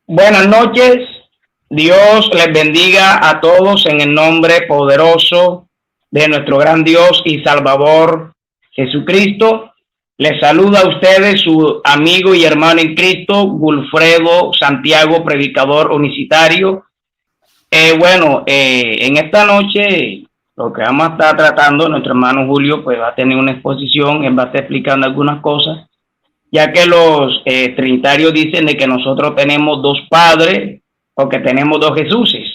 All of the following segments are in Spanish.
Buenas noches. Dios les bendiga a todos en el nombre poderoso de nuestro gran Dios y Salvador Jesucristo. Les saluda a ustedes su amigo y hermano en Cristo, Wilfredo Santiago, predicador unicitario. En esta noche lo que vamos a estar tratando, nuestro hermano Julio pues va a tener una exposición, él va a estar explicando algunas cosas, ya que los trinitarios dicen de que nosotros tenemos dos padres o que tenemos dos Jesuses,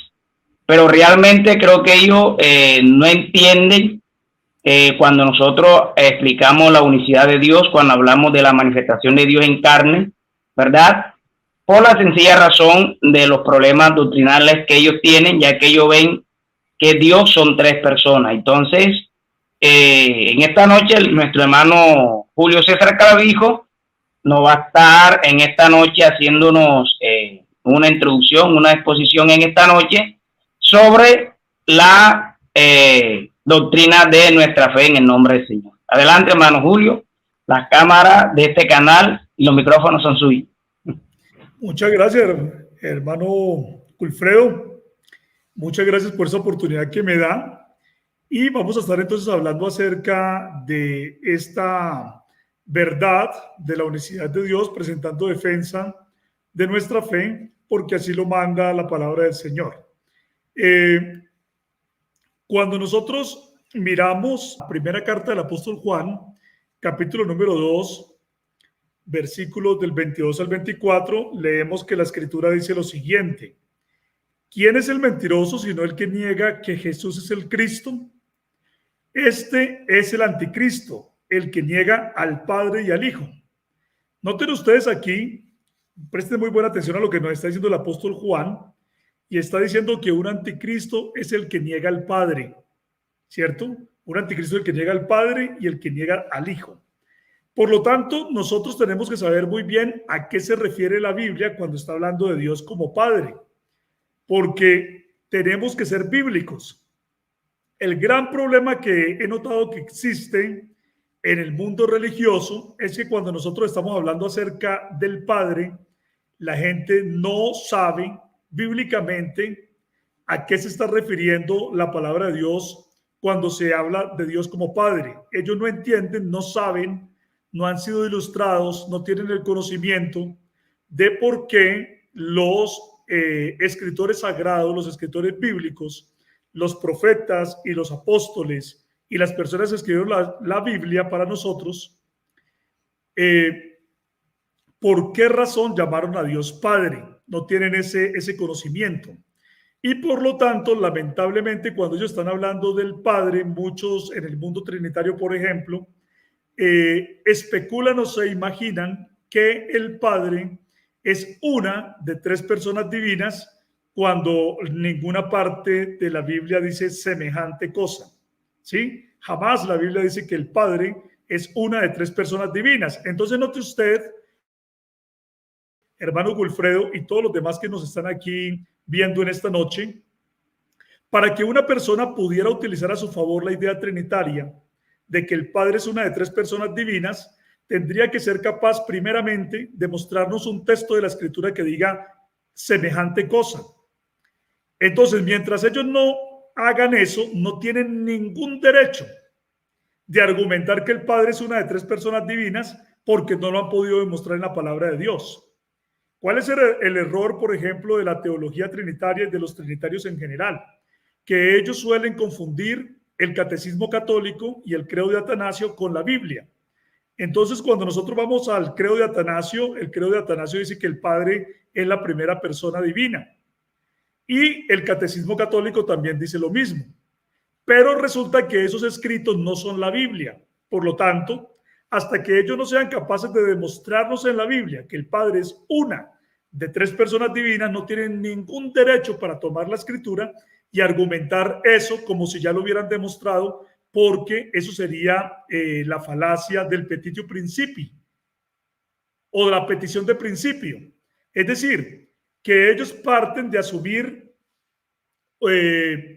pero realmente creo que ellos no entienden cuando nosotros explicamos la unicidad de Dios, cuando hablamos de la manifestación de Dios en carne, ¿verdad? Por la sencilla razón de los problemas doctrinales que ellos tienen, ya que ellos ven que Dios son tres personas. Entonces, en esta noche, nuestro hermano Julio César Clavijo nos va a estar en esta noche haciéndonos una introducción, una exposición en esta noche sobre la doctrina de nuestra fe en el nombre del Señor. Adelante, hermano Julio. Las cámaras de este canal y los micrófonos son suyos. Muchas gracias, hermano Wilfredo. Muchas gracias por esa oportunidad que me da. Y vamos a estar entonces hablando acerca de esta verdad de la unicidad de Dios, presentando defensa de nuestra fe, porque así lo manda la palabra del Señor. Cuando nosotros miramos la primera carta del apóstol Juan, capítulo número 2, versículos del 22 al 24, leemos que la escritura dice lo siguiente: ¿quién es el mentiroso sino el que niega que Jesús es el Cristo? Este es el anticristo, el que niega al Padre y al Hijo. Noten ustedes aquí, presten muy buena atención a lo que nos está diciendo el apóstol Juan, y está diciendo que un anticristo es el que niega al Padre, ¿cierto? Un anticristo es el que niega al Padre y el que niega al Hijo. Por lo tanto, nosotros tenemos que saber muy bien a qué se refiere la Biblia cuando está hablando de Dios como Padre, porque tenemos que ser bíblicos. El gran problema que he notado que existe en el mundo religioso es que cuando nosotros estamos hablando acerca del Padre, la gente no sabe bíblicamente a qué se está refiriendo la palabra de Dios cuando se habla de Dios como Padre. Ellos no entienden, no saben, no han sido ilustrados, no tienen el conocimiento de por qué los escritores sagrados, los escritores bíblicos, los profetas y los apóstoles y las personas que escribieron la Biblia para nosotros, ¿por qué razón llamaron a Dios Padre? No tienen ese conocimiento. Y por lo tanto, lamentablemente, cuando ellos están hablando del Padre, muchos en el mundo trinitario, por ejemplo, especulan o se imaginan que el Padre es una de tres personas divinas, cuando ninguna parte de la Biblia dice semejante cosa, ¿sí? Jamás la Biblia dice que el Padre es una de tres personas divinas. Entonces note usted, hermano Wilfredo, y todos los demás que nos están aquí viendo en esta noche, para que una persona pudiera utilizar a su favor la idea trinitaria de que el Padre es una de tres personas divinas, tendría que ser capaz primeramente de mostrarnos un texto de la Escritura que diga semejante cosa. Entonces, mientras ellos no hagan eso, no tienen ningún derecho de argumentar que el Padre es una de tres personas divinas, porque no lo han podido demostrar en la palabra de Dios. ¿Cuál es el error, por ejemplo, de la teología trinitaria y de los trinitarios en general? Que ellos suelen confundir el catecismo católico y el credo de Atanasio con la Biblia. Entonces, cuando nosotros vamos al credo de Atanasio, el credo de Atanasio dice que el Padre es la primera persona divina. Y el catecismo católico también dice lo mismo. Pero resulta que esos escritos no son la Biblia. Por lo tanto, hasta que ellos no sean capaces de demostrarnos en la Biblia que el Padre es una de tres personas divinas, no tienen ningún derecho para tomar la Escritura y argumentar eso como si ya lo hubieran demostrado, porque eso sería la falacia del petitio principii o de la petición de principio. Es decir, que ellos parten de asumir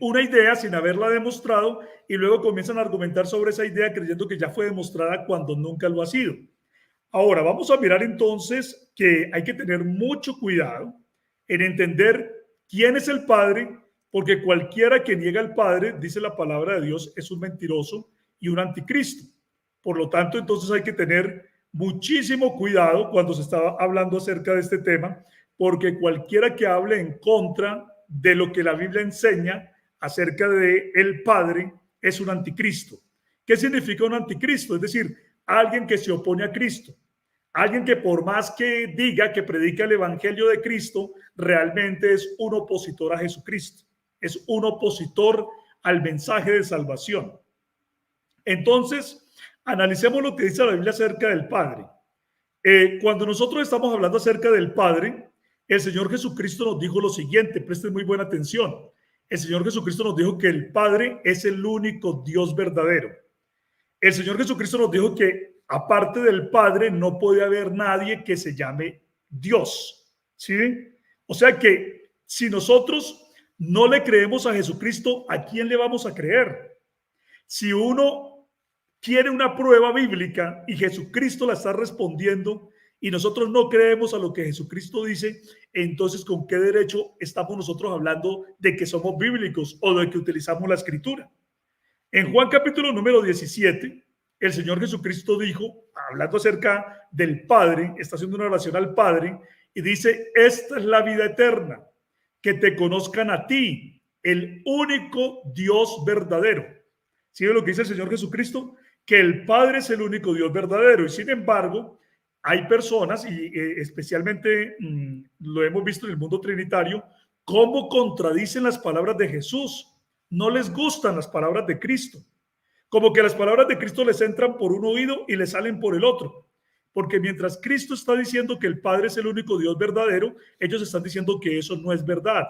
una idea sin haberla demostrado y luego comienzan a argumentar sobre esa idea creyendo que ya fue demostrada cuando nunca lo ha sido. Ahora, vamos a mirar entonces que hay que tener mucho cuidado en entender quién es el Padre, porque cualquiera que niega al Padre, dice la palabra de Dios, es un mentiroso y un anticristo. Por lo tanto, entonces hay que tener muchísimo cuidado cuando se está hablando acerca de este tema, porque cualquiera que hable en contra de lo que la Biblia enseña acerca de el Padre es un anticristo. ¿Qué significa un anticristo? Es decir, alguien que se opone a Cristo. Alguien que por más que diga que predica el evangelio de Cristo, realmente es un opositor a Jesucristo. Es un opositor al mensaje de salvación. Entonces, analicemos lo que dice la Biblia acerca del Padre. Cuando nosotros estamos hablando acerca del Padre, el Señor Jesucristo nos dijo lo siguiente, presten muy buena atención. El Señor Jesucristo nos dijo que el Padre es el único Dios verdadero. El Señor Jesucristo nos dijo que aparte del Padre no puede haber nadie que se llame Dios. ¿Sí? O sea que si nosotros no le creemos a Jesucristo, ¿a quién le vamos a creer? Si uno quiere una prueba bíblica y Jesucristo la está respondiendo y nosotros no creemos a lo que Jesucristo dice, entonces ¿con qué derecho estamos nosotros hablando de que somos bíblicos o de que utilizamos la Escritura? En Juan capítulo número 17, el Señor Jesucristo dijo, hablando acerca del Padre, está haciendo una oración al Padre y dice, esta es la vida eterna, que te conozcan a ti, el único Dios verdadero. ¿Sí ve lo que dice el Señor Jesucristo? Que el Padre es el único Dios verdadero y sin embargo hay personas y especialmente lo hemos visto en el mundo trinitario, cómo contradicen las palabras de Jesús. No les gustan las palabras de Cristo. Como que las palabras de Cristo les entran por un oído y les salen por el otro. Porque mientras Cristo está diciendo que el Padre es el único Dios verdadero, ellos están diciendo que eso no es verdad.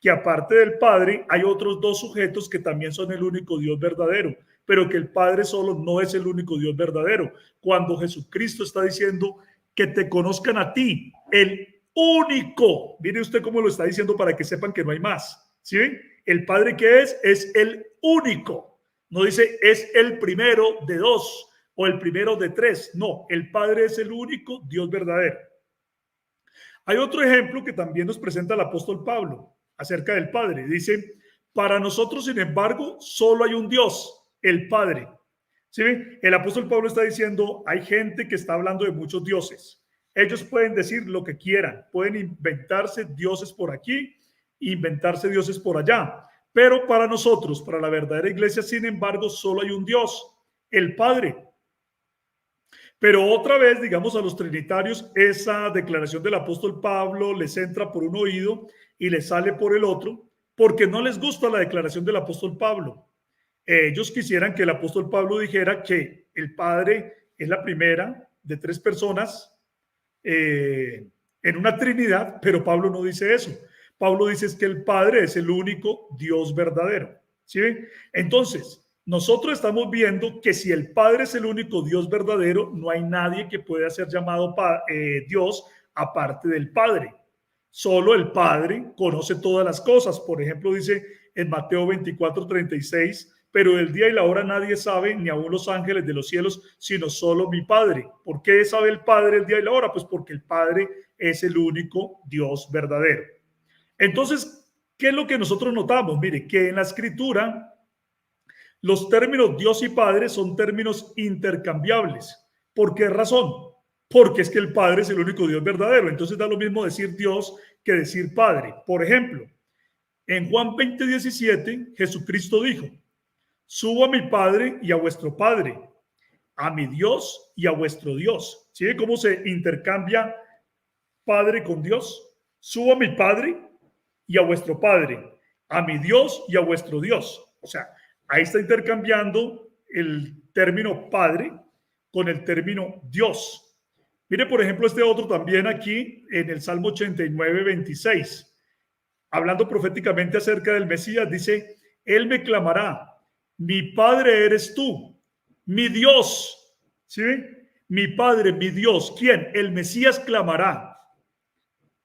Que aparte del Padre hay otros dos sujetos que también son el único Dios verdadero, pero que el Padre solo no es el único Dios verdadero. Cuando Jesucristo está diciendo que te conozcan a ti, el único. Mire usted cómo lo está diciendo para que sepan que no hay más. ¿Sí ven? El Padre que es el único. No dice es el primero de dos o el primero de tres. No, el Padre es el único Dios verdadero. Hay otro ejemplo que también nos presenta el apóstol Pablo acerca del Padre. Dice, para nosotros, sin embargo, solo hay un Dios, el Padre. ¿Sí? El apóstol Pablo está diciendo, hay gente que está hablando de muchos dioses. Ellos pueden decir lo que quieran, pueden inventarse dioses por aquí, inventarse dioses por allá. Pero para nosotros, para la verdadera iglesia, sin embargo, solo hay un Dios, el Padre. Pero otra vez, digamos, a los trinitarios, esa declaración del apóstol Pablo les entra por un oído y les sale por el otro, porque no les gusta la declaración del apóstol Pablo. Ellos quisieran que el apóstol Pablo dijera que el Padre es la primera de tres personas en una Trinidad, pero Pablo no dice eso. Pablo dice es que el Padre es el único Dios verdadero. ¿Sí? Entonces, nosotros estamos viendo que si el Padre es el único Dios verdadero, no hay nadie que pueda ser llamado Dios aparte del Padre. Solo el Padre conoce todas las cosas. Por ejemplo, dice en Mateo 24:36, pero el día y la hora nadie sabe, ni aun los ángeles de los cielos, sino solo mi Padre. ¿Por qué sabe el Padre el día y la hora? Pues porque el Padre es el único Dios verdadero. Entonces, ¿qué es lo que nosotros notamos? Mire, que en la Escritura los términos Dios y Padre son términos intercambiables. ¿Por qué razón? Porque es que el Padre es el único Dios verdadero. Entonces da lo mismo decir Dios que decir Padre. Por ejemplo, en Juan 20:17, Jesucristo dijo, subo a mi Padre y a vuestro Padre, a mi Dios y a vuestro Dios. ¿Sí ve cómo se intercambia Padre con Dios? Subo a mi Padre y a vuestro Padre, a mi Dios y a vuestro Dios. O sea, ahí está intercambiando el término Padre con el término Dios. Mire, por ejemplo, este otro también aquí en el Salmo 89:26. Hablando proféticamente acerca del Mesías, dice, Él me clamará, mi Padre eres tú, mi Dios. ¿Sí? Mi Padre, mi Dios. ¿Quién? El Mesías clamará.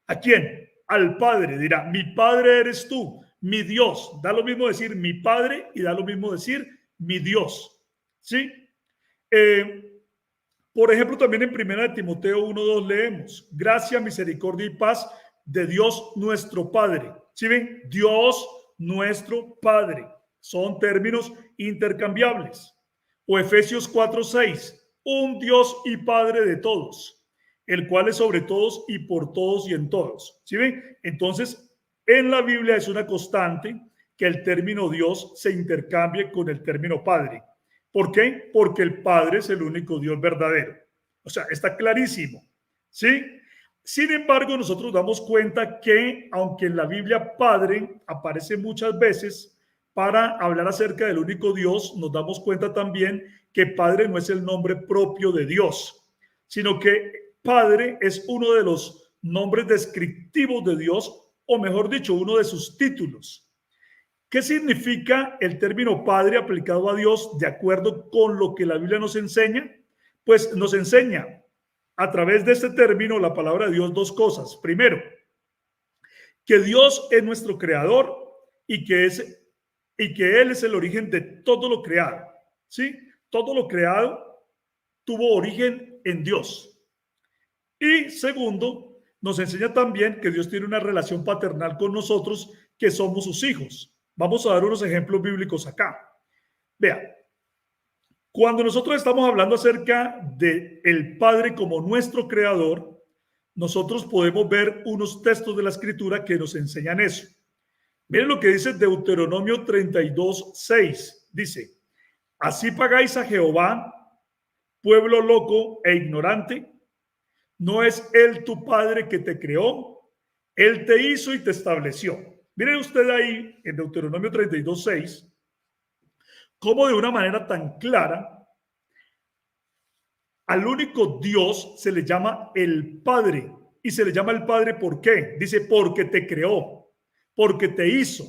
¿A quién? Al Padre. Dirá, mi Padre eres tú, mi Dios. Da lo mismo decir mi Padre y da lo mismo decir mi Dios. ¿Sí? Por ejemplo, también en 1 Timoteo 1:2 leemos, gracia, misericordia y paz de Dios nuestro Padre. ¿Sí ven? Dios nuestro Padre. Son términos intercambiables. O Efesios 4:6, un Dios y Padre de todos, el cual es sobre todos y por todos y en todos. ¿Sí ven? Entonces, en la Biblia es una constante que el término Dios se intercambie con el término Padre. ¿Por qué? Porque el Padre es el único Dios verdadero. O sea, está clarísimo. ¿Sí? Sin embargo, nosotros damos cuenta que, aunque en la Biblia Padre aparece muchas veces para hablar acerca del único Dios, nos damos cuenta también que Padre no es el nombre propio de Dios, sino que Padre es uno de los nombres descriptivos de Dios, o mejor dicho, uno de sus títulos. ¿Qué significa el término Padre aplicado a Dios de acuerdo con lo que la Biblia nos enseña? Pues nos enseña a través de este término la palabra de Dios dos cosas. Primero, que Dios es nuestro creador y que Él es el origen de todo lo creado. ¿Sí? Todo lo creado tuvo origen en Dios. Y segundo, nos enseña también que Dios tiene una relación paternal con nosotros, que somos sus hijos. Vamos a dar unos ejemplos bíblicos acá. Vean, cuando nosotros estamos hablando acerca de el Padre como nuestro creador, nosotros podemos ver unos textos de la Escritura que nos enseñan eso. Miren lo que dice Deuteronomio 32:6. Dice, así pagáis a Jehová, pueblo loco e ignorante. ¿No es Él tu Padre que te creó? Él te hizo y te estableció. Mire usted ahí en Deuteronomio 32:6, cómo de una manera tan clara al único Dios se le llama el Padre. Y se le llama el Padre ¿por qué? Dice, porque te creó, porque te hizo,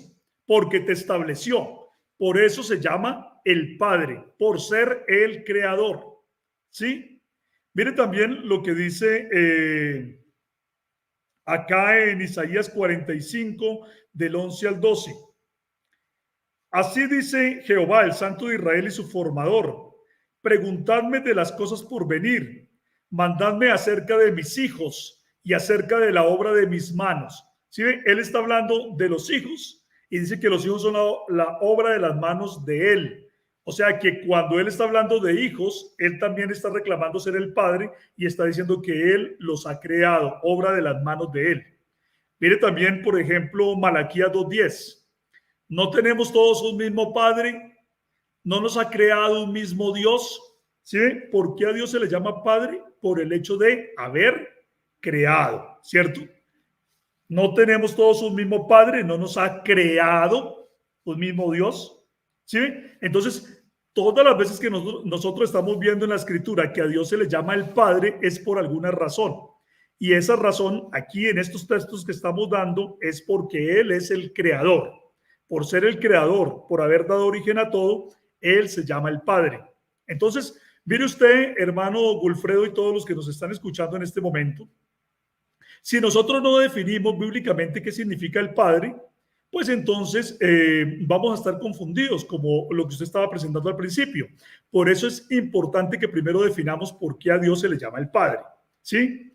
porque te estableció. Por eso se llama el Padre, por ser el creador. ¿Sí? Mire también lo que dice acá en Isaías 45, del 11 al 12. Así dice Jehová, el Santo de Israel y su formador. Preguntadme de las cosas por venir. Mandadme acerca de mis hijos y acerca de la obra de mis manos. ¿Sí ven? Él está hablando de los hijos y dice que los hijos son la obra de las manos de él. O sea que cuando él está hablando de hijos, él también está reclamando ser el padre y está diciendo que él los ha creado, obra de las manos de él. Mire también, por ejemplo, Malaquías 2:10. ¿No tenemos todos un mismo padre? ¿No nos ha creado un mismo Dios? ¿Sí? ¿Por qué a Dios se le llama padre? Por el hecho de haber creado, ¿cierto? No tenemos todos un mismo padre, no nos ha creado un mismo Dios. ¿Sí? Entonces, todas las veces que nosotros estamos viendo en la Escritura que a Dios se le llama el Padre es por alguna razón. Y esa razón aquí en estos textos que estamos dando es porque Él es el creador. Por ser el creador, por haber dado origen a todo, Él se llama el Padre. Entonces, mire usted, hermano Gulfredo y todos los que nos están escuchando en este momento, si nosotros no definimos bíblicamente qué significa el Padre, pues entonces vamos a estar confundidos, como lo que usted estaba presentando al principio. Por eso es importante que primero definamos por qué a Dios se le llama el Padre, ¿sí?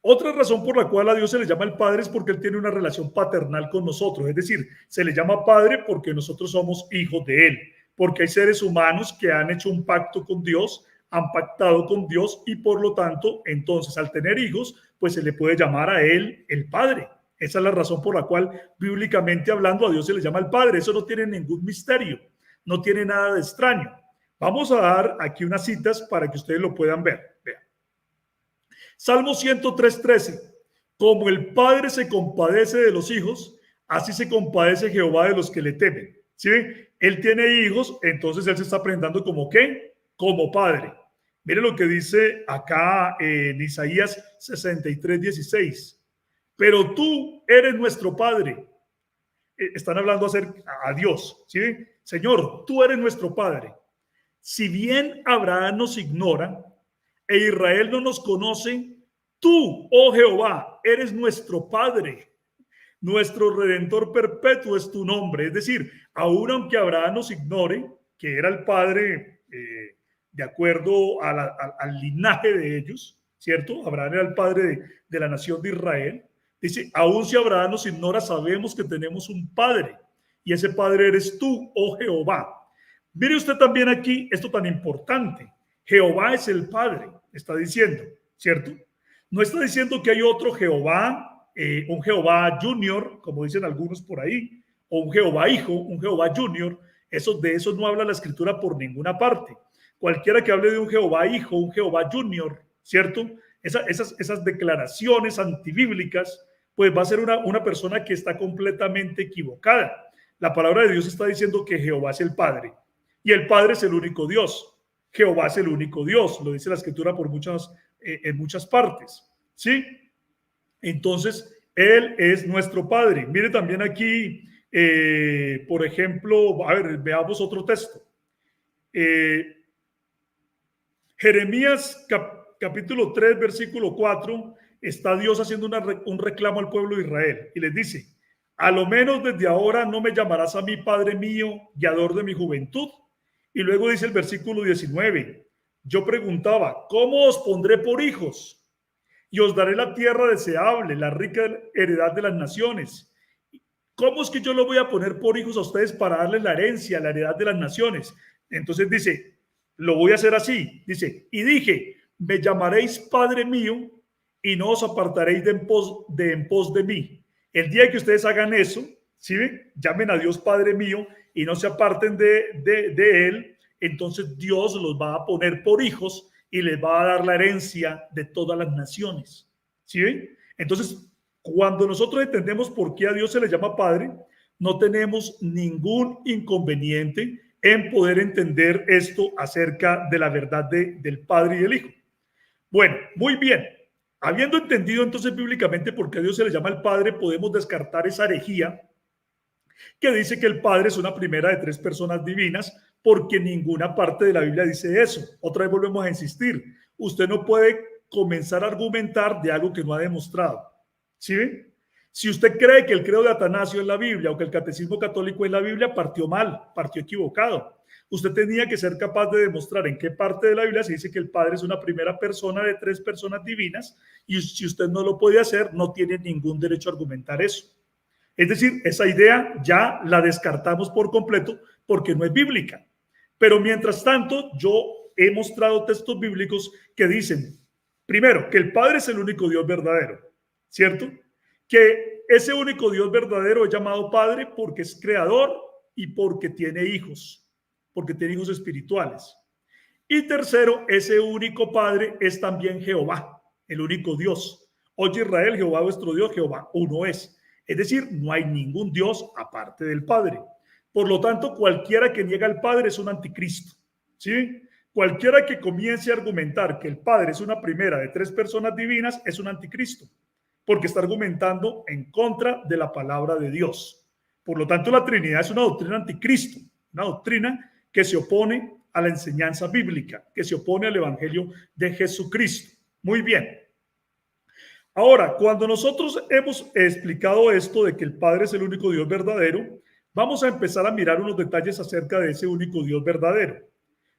Otra razón por la cual a Dios se le llama el Padre es porque Él tiene una relación paternal con nosotros, es decir, se le llama Padre porque nosotros somos hijos de Él, porque hay seres humanos que han hecho un pacto con Dios, han pactado con Dios y por lo tanto, entonces al tener hijos, pues se le puede llamar a Él el Padre. Esa es la razón por la cual bíblicamente hablando a Dios se le llama el Padre. Eso no tiene ningún misterio, no tiene nada de extraño. Vamos a dar aquí unas citas para que ustedes lo puedan ver. Vean. Salmo 103:13. Como el Padre se compadece de los hijos, así se compadece Jehová de los que le temen. ¿Sí? Él tiene hijos, entonces Él se está presentando como ¿qué? Como Padre. Mire lo que dice acá en Isaías 63:16. Pero tú eres nuestro Padre. Están hablando a Dios, ¿sí? Señor, tú eres nuestro Padre. Si bien Abraham nos ignora e Israel no nos conoce, tú, oh Jehová, eres nuestro Padre. Nuestro Redentor perpetuo es tu nombre. Es decir, aun aunque Abraham nos ignore, que era el Padre de acuerdo al linaje de ellos, ¿cierto? Abraham era el padre de la nación de Israel. Dice, aún si Abraham nos ignora, sabemos que tenemos un Padre, y ese Padre eres tú, oh Jehová. Mire usted también aquí esto tan importante. Jehová es el Padre, está diciendo, ¿cierto? No está diciendo que hay otro Jehová, un Jehová Junior, como dicen algunos por ahí, o un Jehová Hijo, un Jehová Junior. De eso no habla la Escritura por ninguna parte. Cualquiera que hable de un Jehová Hijo, un Jehová Junior, ¿cierto? Esas declaraciones antibíblicas, pues va a ser una persona que está completamente equivocada. La palabra de Dios está diciendo que Jehová es el Padre y el Padre es el único Dios. Jehová es el único Dios, lo dice la Escritura en muchas partes, ¿sí? Entonces, Él es nuestro Padre. Mire también aquí, por ejemplo, a ver, veamos otro texto. Jeremías capítulo 3, versículo 4, está Dios haciendo un reclamo al pueblo de Israel y les dice, a lo menos desde ahora no me llamarás a mí Padre mío, guiador de mi juventud. Y luego dice el versículo 19, yo preguntaba, ¿cómo os pondré por hijos? Y os daré la tierra deseable, la rica heredad de las naciones. ¿Cómo es que yo lo voy a poner por hijos a ustedes para darles la herencia, la heredad de las naciones? Entonces dice, lo voy a hacer así. Dice, y dije, me llamaréis Padre mío y no os apartaréis de en pos de mí. El día que ustedes hagan eso, ¿sí ven? Llamen a Dios Padre mío y no se aparten de Él, entonces Dios los va a poner por hijos y les va a dar la herencia de todas las naciones. ¿Sí ven? Entonces, cuando nosotros entendemos por qué a Dios se le llama Padre, no tenemos ningún inconveniente en poder entender esto acerca de la verdad del Padre y del Hijo. Bueno, muy bien. Habiendo entendido entonces bíblicamente por qué a Dios se le llama el Padre, podemos descartar esa herejía que dice que el Padre es una primera de tres personas divinas, porque ninguna parte de la Biblia dice eso. Otra vez volvemos a insistir. Usted no puede comenzar a argumentar de algo que no ha demostrado. ¿Sí ven? Si usted cree que el credo de Atanasio es la Biblia o que el catecismo católico es la Biblia, partió mal, partió equivocado. Usted tenía que ser capaz de demostrar en qué parte de la Biblia se dice que el Padre es una primera persona de tres personas divinas, y si usted no lo puede hacer, no tiene ningún derecho a argumentar eso. Es decir, esa idea ya la descartamos por completo porque no es bíblica. Pero mientras tanto, yo he mostrado textos bíblicos que dicen, primero, que el Padre es el único Dios verdadero, ¿cierto? Que ese único Dios verdadero es llamado Padre porque es creador y porque tiene hijos espirituales. Y tercero, ese único Padre es también Jehová, el único Dios. Oye Israel, Jehová vuestro Dios, Jehová uno es. Es decir, no hay ningún Dios aparte del Padre. Por lo tanto, cualquiera que niega al Padre es un anticristo, ¿sí? Cualquiera que comience a argumentar que el Padre es una primera de tres personas divinas es un anticristo, porque está argumentando en contra de la palabra de Dios. Por lo tanto, la Trinidad es una doctrina anticristo, una doctrina que se opone a la enseñanza bíblica, que se opone al Evangelio de Jesucristo. Muy bien. Ahora, cuando nosotros hemos explicado esto de que el Padre es el único Dios verdadero, vamos a empezar a mirar unos detalles acerca de ese único Dios verdadero.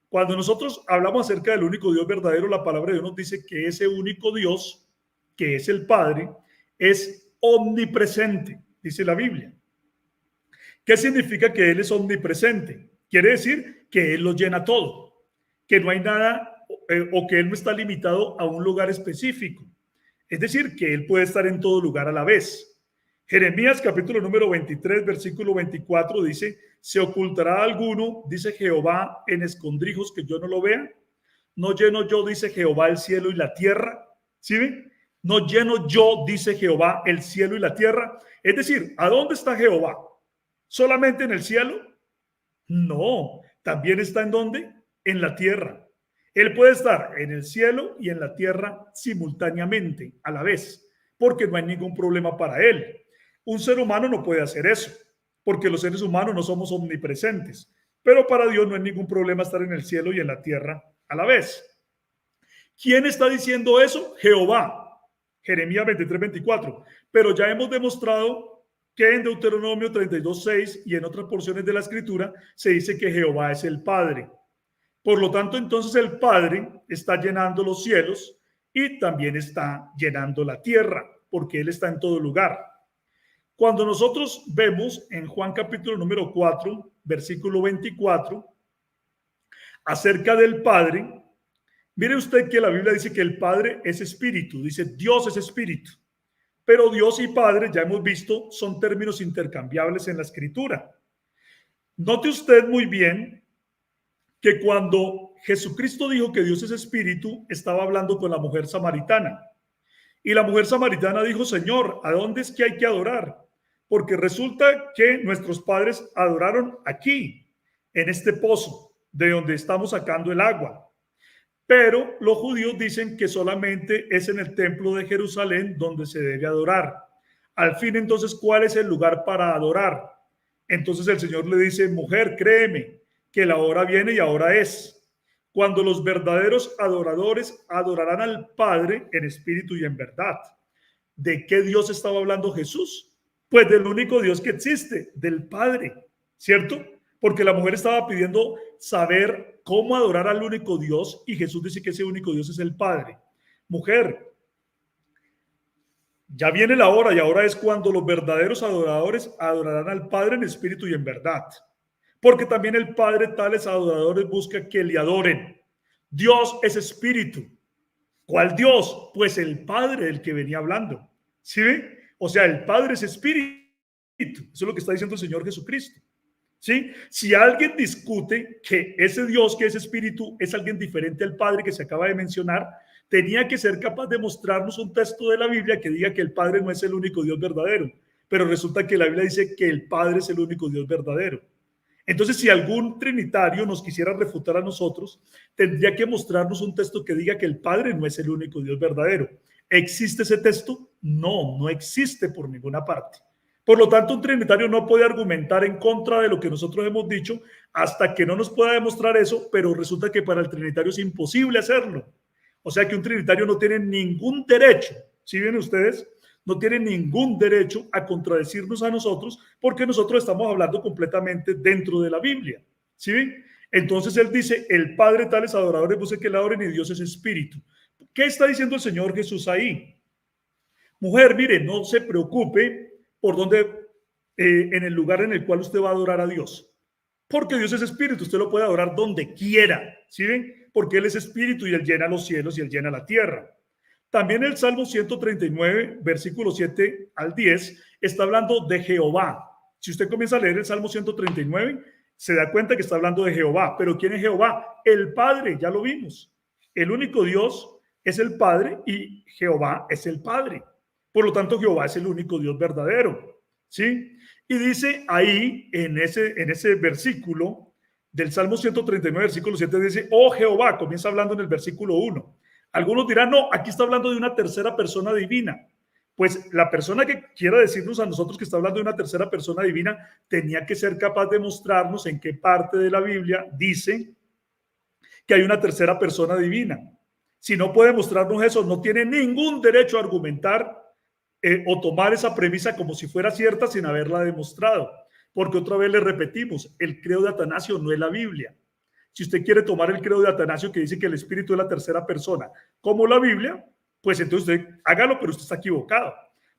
Cuando nosotros hablamos acerca del único Dios verdadero, la palabra de Dios nos dice que ese único Dios, que es el Padre, es omnipresente, dice la Biblia. ¿Qué significa que Él es omnipresente? Quiere decir que Él lo llena todo, que no hay nada o que Él no está limitado a un lugar específico. Es decir, que Él puede estar en todo lugar a la vez. Jeremías capítulo número 23, versículo 24 dice, ¿se ocultará alguno, dice Jehová, en escondrijos que yo no lo vea? ¿No lleno yo, dice Jehová, el cielo y la tierra? ¿Sí ven? No lleno yo, dice Jehová, el cielo y la tierra. Es decir, ¿a dónde está Jehová? ¿Solamente en el cielo? No, también está ¿en dónde? En la tierra. Él puede estar en el cielo y en la tierra simultáneamente, a la vez, porque no hay ningún problema para él. Un ser humano no puede hacer eso, porque los seres humanos no somos omnipresentes, pero para Dios no hay ningún problema estar en el cielo y en la tierra a la vez. ¿Quién está diciendo eso? Jehová. Jeremías 23, 24. Pero ya hemos demostrado que en Deuteronomio 32, 6 y en otras porciones de la Escritura se dice que Jehová es el Padre. Por lo tanto, entonces el Padre está llenando los cielos y también está llenando la tierra. porque Él está en todo lugar. Cuando nosotros vemos en Juan capítulo número 4, versículo 24, acerca del Padre, mire usted que la Biblia dice que el Padre es espíritu, dice Dios es espíritu, pero Dios y Padre, ya hemos visto, son términos intercambiables en la Escritura. Note usted muy bien que cuando Jesucristo dijo que Dios es espíritu, estaba hablando con la mujer samaritana. Y la mujer samaritana dijo, Señor, ¿a dónde es que hay que adorar? Porque resulta que nuestros padres adoraron aquí, en este pozo, de donde estamos sacando el agua. Pero los judíos dicen que solamente es en el templo de Jerusalén donde se debe adorar. Al fin, entonces, ¿cuál es el lugar para adorar? Entonces el Señor le dice, mujer, créeme, que la hora viene y ahora es, cuando los verdaderos adoradores adorarán al Padre en espíritu y en verdad. ¿De qué Dios estaba hablando Jesús? Pues del único Dios que existe, del Padre, ¿cierto? Porque la mujer estaba pidiendo saber cómo adorar al único Dios y Jesús dice que ese único Dios es el Padre. Mujer, ya viene la hora y ahora es cuando los verdaderos adoradores adorarán al Padre en espíritu y en verdad. Porque también el Padre tales adoradores busca que le adoren. Dios es espíritu. ¿Cuál Dios? Pues el Padre del que venía hablando. ¿Sí ve? O sea, el Padre es espíritu. Eso es lo que está diciendo el Señor Jesucristo. ¿Sí? Si alguien discute que ese Dios que es espíritu es alguien diferente al Padre que se acaba de mencionar, tenía que ser capaz de mostrarnos un texto de la Biblia que diga que el Padre no es el único Dios verdadero. Pero resulta que la Biblia dice que el Padre es el único Dios verdadero. Entonces, si algún trinitario nos quisiera refutar a nosotros, tendría que mostrarnos un texto que diga que el Padre no es el único Dios verdadero. ¿Existe ese texto? No, no existe por ninguna parte. Por lo tanto, un trinitario no puede argumentar en contra de lo que nosotros hemos dicho hasta que no nos pueda demostrar eso, pero resulta que para el trinitario es imposible hacerlo. O sea que un trinitario no tiene ningún derecho, ¿sí ven ustedes? No tiene ningún derecho a contradecirnos a nosotros porque nosotros estamos hablando completamente dentro de la Biblia, ¿sí ven? Entonces él dice, el Padre tales adoradores busca que le adoren y Dios es espíritu. ¿Qué está diciendo el Señor Jesús ahí? Mujer, mire, no se preocupe por dónde, en el lugar en el cual usted va a adorar a Dios. Porque Dios es espíritu, usted lo puede adorar donde quiera, ¿sí ven? Porque Él es espíritu y Él llena los cielos y Él llena la tierra. También el Salmo 139, versículo 7 al 10, está hablando de Jehová. Si usted comienza a leer el Salmo 139, se da cuenta que está hablando de Jehová. ¿Pero quién es Jehová? El Padre, ya lo vimos. El único Dios es el Padre y Jehová es el Padre. Por lo tanto, Jehová es el único Dios verdadero, ¿sí? Y dice ahí, en ese versículo del Salmo 139, versículo 7, dice, oh Jehová, comienza hablando en el versículo 1. Algunos dirán, no, aquí está hablando de una tercera persona divina. Pues la persona que quiera decirnos a nosotros que está hablando de una tercera persona divina tenía que ser capaz de mostrarnos en qué parte de la Biblia dice que hay una tercera persona divina. Si no puede mostrarnos eso, no tiene ningún derecho a argumentar o tomar esa premisa como si fuera cierta sin haberla demostrado. Porque otra vez le repetimos, el credo de Atanasio no es la Biblia. Si usted quiere tomar el credo de Atanasio que dice que el Espíritu es la tercera persona, como la Biblia, pues entonces usted hágalo, pero usted está equivocado.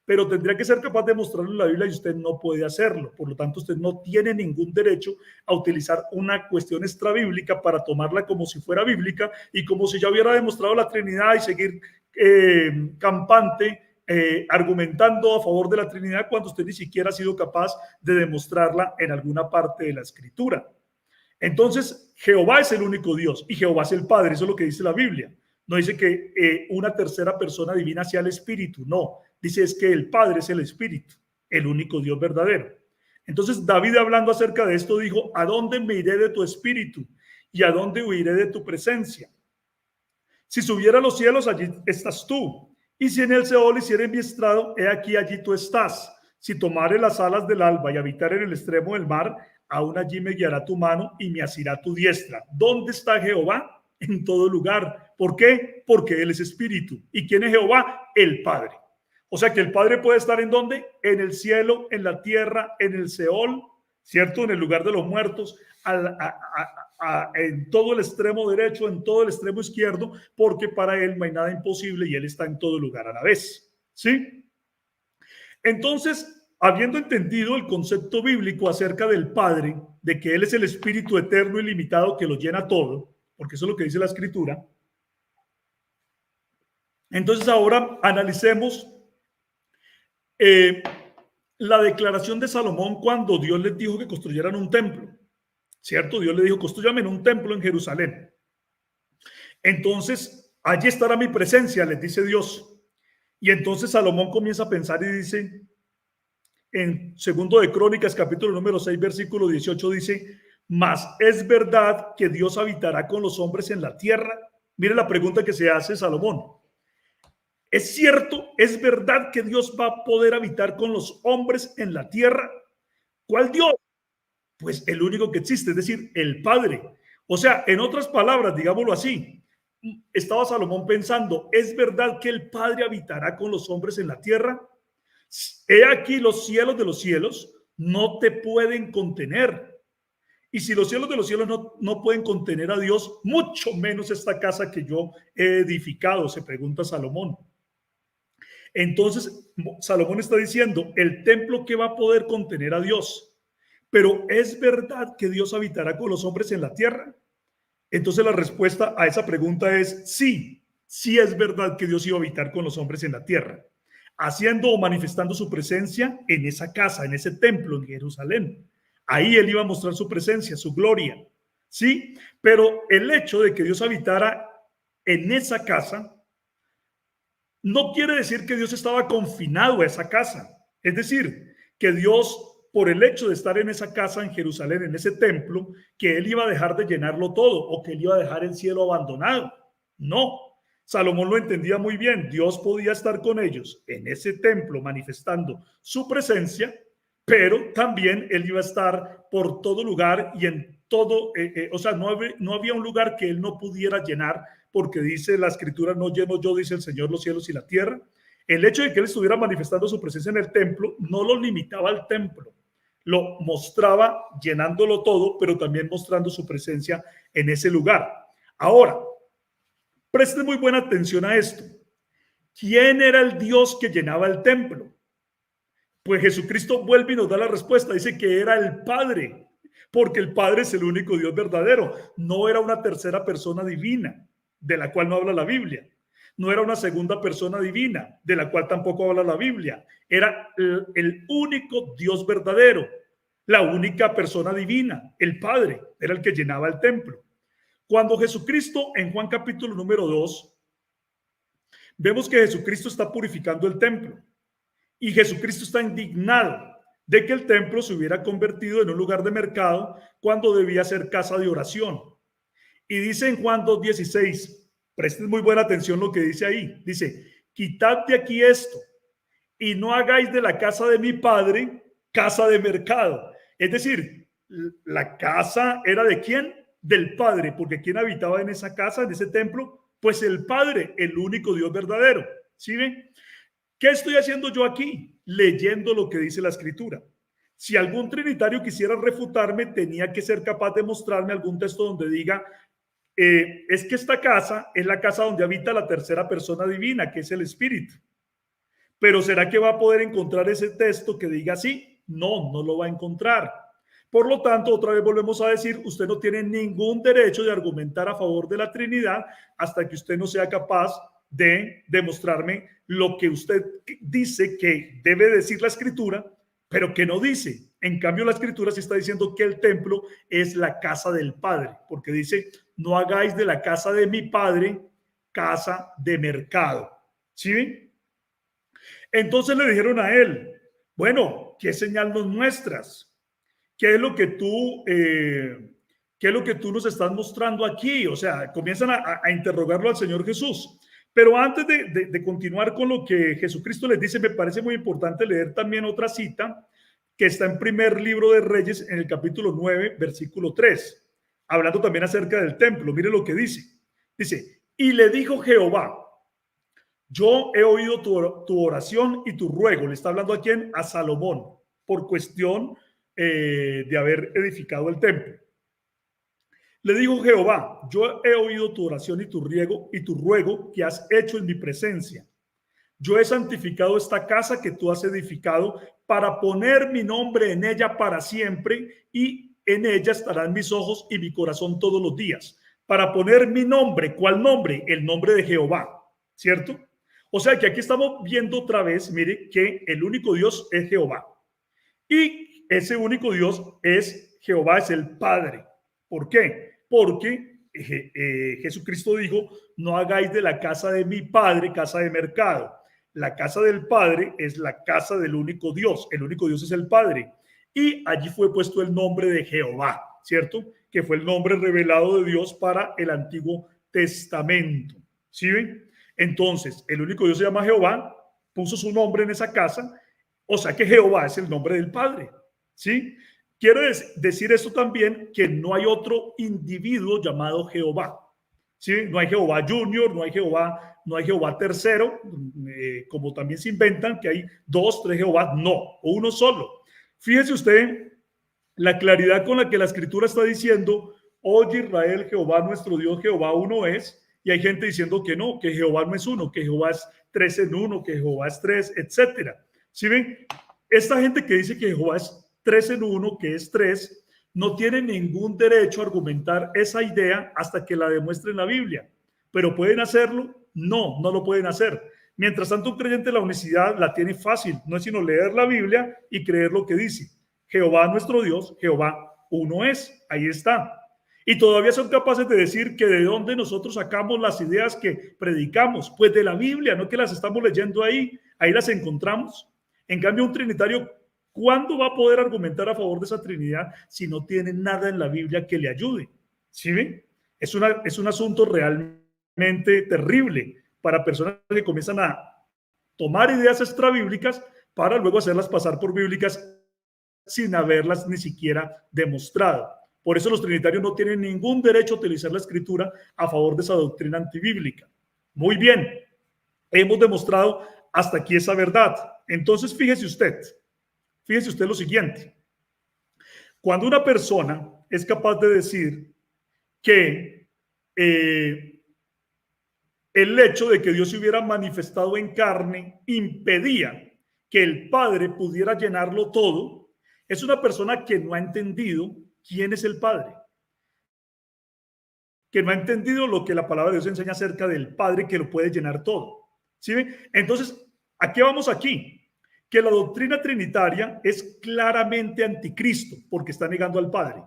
Pero tendría que ser capaz de mostrarlo en la Biblia y usted no puede hacerlo. Por lo tanto, usted no tiene ningún derecho a utilizar una cuestión extrabíblica para tomarla como si fuera bíblica y como si ya hubiera demostrado la Trinidad y seguir campante argumentando a favor de la Trinidad cuando usted ni siquiera ha sido capaz de demostrarla en alguna parte de la Escritura. Entonces, Jehová es el único Dios y Jehová es el Padre, eso es lo que dice la Biblia. No dice que una tercera persona divina sea el Espíritu, no. Dice es que el Padre es el Espíritu, el único Dios verdadero. Entonces, David hablando acerca de esto dijo, ¿a dónde me iré de tu Espíritu? ¿Y a dónde huiré de tu presencia? Si subiera a los cielos, allí estás tú. Y si en el Seol hiciere mi estrado, he aquí, allí tú estás. Si tomare las alas del alba y habitar en el extremo del mar, aún allí me guiará tu mano y me asirá tu diestra. ¿Dónde está Jehová? En todo lugar. ¿Por qué? Porque Él es espíritu. ¿Y quién es Jehová? El Padre. O sea que el Padre puede estar ¿en dónde? En el cielo, en la tierra, en el Seol, ¿cierto? En el lugar de los muertos, en todo el extremo derecho, en todo el extremo izquierdo, porque para Él no hay nada imposible y Él está en todo lugar a la vez. ¿Sí? Entonces, habiendo entendido el concepto bíblico acerca del Padre, de que Él es el Espíritu eterno y limitado que lo llena todo, porque eso es lo que dice la Escritura, entonces ahora analicemos la declaración de Salomón cuando Dios les dijo que construyeran un templo, ¿cierto? Dios le dijo, construyame un templo en Jerusalén. Entonces, allí estará mi presencia, les dice Dios. Y entonces Salomón comienza a pensar y dice, en segundo de Crónicas, capítulo número 6, versículo 18, dice, mas es verdad que Dios habitará con los hombres en la tierra. Mire la pregunta que se hace Salomón. ¿Es cierto, es verdad que Dios va a poder habitar con los hombres en la tierra? ¿Cuál Dios? Pues el único que existe, es decir, el Padre. O sea, en otras palabras, digámoslo así, estaba Salomón pensando, ¿es verdad que el Padre habitará con los hombres en la tierra? He aquí los cielos de los cielos no te pueden contener. Y si los cielos de los cielos no pueden contener a Dios, mucho menos esta casa que yo he edificado, se pregunta Salomón. Entonces, Salomón está diciendo, el templo que va a poder contener a Dios. Pero ¿es verdad que Dios habitará con los hombres en la tierra? Entonces la respuesta a esa pregunta es sí, sí es verdad que Dios iba a habitar con los hombres en la tierra, haciendo o manifestando su presencia en esa casa, en ese templo en Jerusalén. Ahí él iba a mostrar su presencia, su gloria, ¿sí? Pero el hecho de que Dios habitara en esa casa no quiere decir que Dios estaba confinado a esa casa. Es decir, que Dios, por el hecho de estar en esa casa en Jerusalén, en ese templo, que él iba a dejar de llenarlo todo o que él iba a dejar el cielo abandonado. No, Salomón lo entendía muy bien. Dios podía estar con ellos en ese templo manifestando su presencia, pero también él iba a estar por todo lugar y en todo, o sea, no había un lugar que él no pudiera llenar, porque dice la escritura, no lleno yo, dice el Señor, los cielos y la tierra. El hecho de que él estuviera manifestando su presencia en el templo no lo limitaba al templo, lo mostraba llenándolo todo, pero también mostrando su presencia en ese lugar. Ahora, presten muy buena atención a esto. ¿Quién era el Dios que llenaba el templo? Pues Jesucristo vuelve y nos da la respuesta. Dice que era el Padre, porque el Padre es el único Dios verdadero. No era una tercera persona divina, de la cual no habla la Biblia. No era una segunda persona divina, de la cual tampoco habla la Biblia. Era el único Dios verdadero, la única persona divina, el Padre, era el que llenaba el templo. Cuando Jesucristo, en Juan capítulo número 2, vemos que Jesucristo está purificando el templo y Jesucristo está indignado de que el templo se hubiera convertido en un lugar de mercado cuando debía ser casa de oración. Y dice en Juan 2:16, presten muy buena atención lo que dice ahí, dice, quitad de aquí esto y no hagáis de la casa de mi padre casa de mercado. Es decir, la casa era de quién? Del Padre, porque ¿quién habitaba en esa casa, en ese templo? Pues el Padre, el único Dios verdadero. ¿Sí ven? ¿Qué estoy haciendo yo aquí? Leyendo lo que dice la Escritura. Si algún trinitario quisiera refutarme, tenía que ser capaz de mostrarme algún texto donde diga, es que esta casa es la casa donde habita la tercera persona divina, que es el Espíritu. Pero ¿será que va a poder encontrar ese texto que diga así? No, no lo va a encontrar. Por lo tanto, otra vez volvemos a decir, usted no tiene ningún derecho de argumentar a favor de la Trinidad hasta que usted no sea capaz de demostrarme lo que usted dice que debe decir la Escritura, pero que no dice. En cambio, la Escritura sí está diciendo que el templo es la casa del Padre, porque dice, no hagáis de la casa de mi Padre casa de mercado. ¿Sí? Entonces le dijeron a él, bueno, ¿qué señal nos muestras? ¿Qué es lo que tú nos estás mostrando aquí? O sea, comienzan a interrogarlo al Señor Jesús. Pero antes de continuar con lo que Jesucristo les dice, me parece muy importante leer también otra cita que está en primer libro de Reyes, en el capítulo 9, versículo 3, hablando también acerca del templo. Mire lo que dice. Dice, y le dijo Jehová, yo he oído tu oración y tu ruego. Le está hablando a quién? A Salomón, por cuestión de haber edificado el templo. Le dijo Jehová, yo he oído tu oración y tu ruego que has hecho en mi presencia. yo he santificado esta casa que tú has edificado para poner mi nombre en ella para siempre, y en ella estarán mis ojos y mi corazón todos los días. Para poner mi nombre, ¿cuál nombre? El nombre de Jehová, ¿cierto? O sea que aquí estamos viendo otra vez, mire, que el único Dios es Jehová. Y ese único Dios es Jehová, es el Padre. ¿Por qué? Porque Jesucristo dijo, no hagáis de la casa de mi Padre casa de mercado. La casa del Padre es la casa del único Dios. El único Dios es el Padre. Y allí fue puesto el nombre de Jehová, ¿cierto? Que fue el nombre revelado de Dios para el Antiguo Testamento. ¿Sí ven? Entonces, el único Dios se llama Jehová, puso su nombre en esa casa, o sea que Jehová es el nombre del Padre, ¿sí? Quiero decir esto también, que no hay otro individuo llamado Jehová, ¿sí? No hay Jehová Junior, no hay Jehová tercero, como también se inventan que hay 2, 3 Jehová, no, uno solo. Fíjese usted la claridad con la que la Escritura está diciendo, oye Israel, Jehová nuestro Dios, Jehová uno es. Y hay gente diciendo que no, que Jehová no es uno, que Jehová es 3 en 1, que Jehová es 3, etcétera. ¿Sí ven? Esta gente que dice que Jehová es 3 en 1, que es 3, no tiene ningún derecho a argumentar esa idea hasta que la demuestre en la Biblia. ¿Pero pueden hacerlo? No, no lo pueden hacer. Mientras tanto, un creyente la unicidad la tiene fácil. No es sino leer la Biblia y creer lo que dice. Jehová nuestro Dios, Jehová uno es. Ahí está. Y todavía son capaces de decir que de dónde nosotros sacamos las ideas que predicamos. Pues de la Biblia, no que las estamos leyendo ahí las encontramos. En cambio, un trinitario, ¿cuándo va a poder argumentar a favor de esa Trinidad si no tiene nada en la Biblia que le ayude? ¿Sí ven? Es un asunto realmente terrible para personas que comienzan a tomar ideas extrabíblicas para luego hacerlas pasar por bíblicas sin haberlas ni siquiera demostrado. Por eso los trinitarios no tienen ningún derecho a utilizar la Escritura a favor de esa doctrina antibíblica. Muy bien, hemos demostrado hasta aquí esa verdad. Entonces, fíjese usted lo siguiente. Cuando una persona es capaz de decir que el hecho de que Dios se hubiera manifestado en carne impedía que el Padre pudiera llenarlo todo, es una persona que no ha entendido quién es el Padre, que no ha entendido lo que la palabra de Dios enseña acerca del Padre que lo puede llenar todo. ¿Sí ven? Entonces, ¿a qué vamos aquí? Que la doctrina trinitaria es claramente anticristo porque está negando al Padre.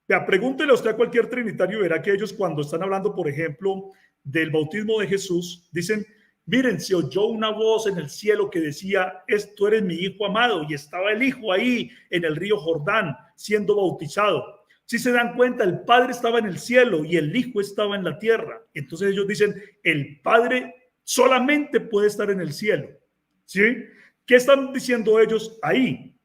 Vea, pregúntele a usted a cualquier trinitario, verá que ellos cuando están hablando, por ejemplo, del bautismo de Jesús, dicen, miren, se oyó una voz en el cielo que decía, tú eres mi hijo amado, y estaba el hijo ahí en el río Jordán siendo bautizado. Si se dan cuenta, el Padre estaba en el cielo y el Hijo estaba en la tierra. Entonces ellos dicen, el Padre solamente puede estar en el cielo. ¿Sí? ¿Qué están diciendo ellos ahí?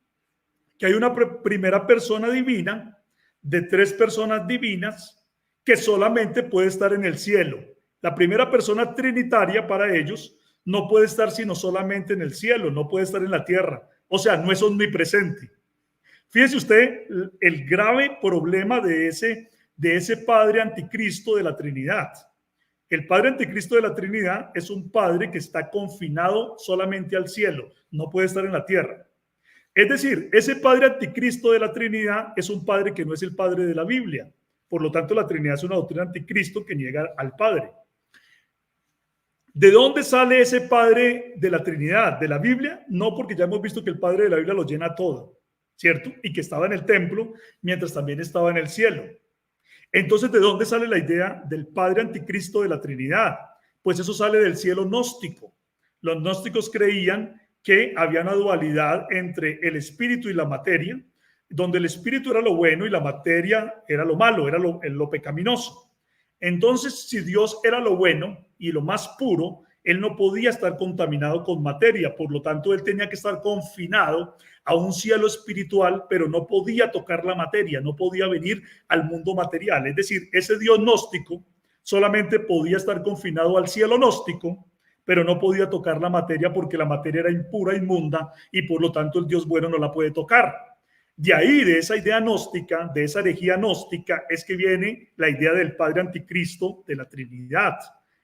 Que hay una primera persona divina de 3 personas divinas que solamente puede estar en el cielo. La primera persona trinitaria para ellos no puede estar sino solamente en el cielo, no puede estar en la tierra. O sea, no es omnipresente. Fíjese usted el grave problema de ese padre anticristo de la Trinidad. El padre anticristo de la Trinidad es un padre que está confinado solamente al cielo, no puede estar en la tierra. Es decir, ese padre anticristo de la Trinidad es un padre que no es el padre de la Biblia. Por lo tanto, la Trinidad es una doctrina anticristo que niega al Padre. ¿De dónde sale ese padre de la Trinidad? ¿De la Biblia? No, porque ya hemos visto que el padre de la Biblia lo llena todo, ¿cierto? Y que estaba en el templo mientras también estaba en el cielo. Entonces, ¿de dónde sale la idea del padre anticristo de la Trinidad? Pues eso sale del cielo gnóstico. Los gnósticos creían que había una dualidad entre el espíritu y la materia, donde el espíritu era lo bueno y la materia era lo malo, era lo pecaminoso. Entonces, si Dios era lo bueno y lo más puro, él no podía estar contaminado con materia, por lo tanto, él tenía que estar confinado a un cielo espiritual, pero no podía tocar la materia, no podía venir al mundo material. Es decir, ese Dios gnóstico solamente podía estar confinado al cielo gnóstico, pero no podía tocar la materia porque la materia era impura, inmunda, y por lo tanto el Dios bueno no la puede tocar. De ahí, de esa idea gnóstica, de esa herejía gnóstica, es que viene la idea del padre anticristo de la Trinidad.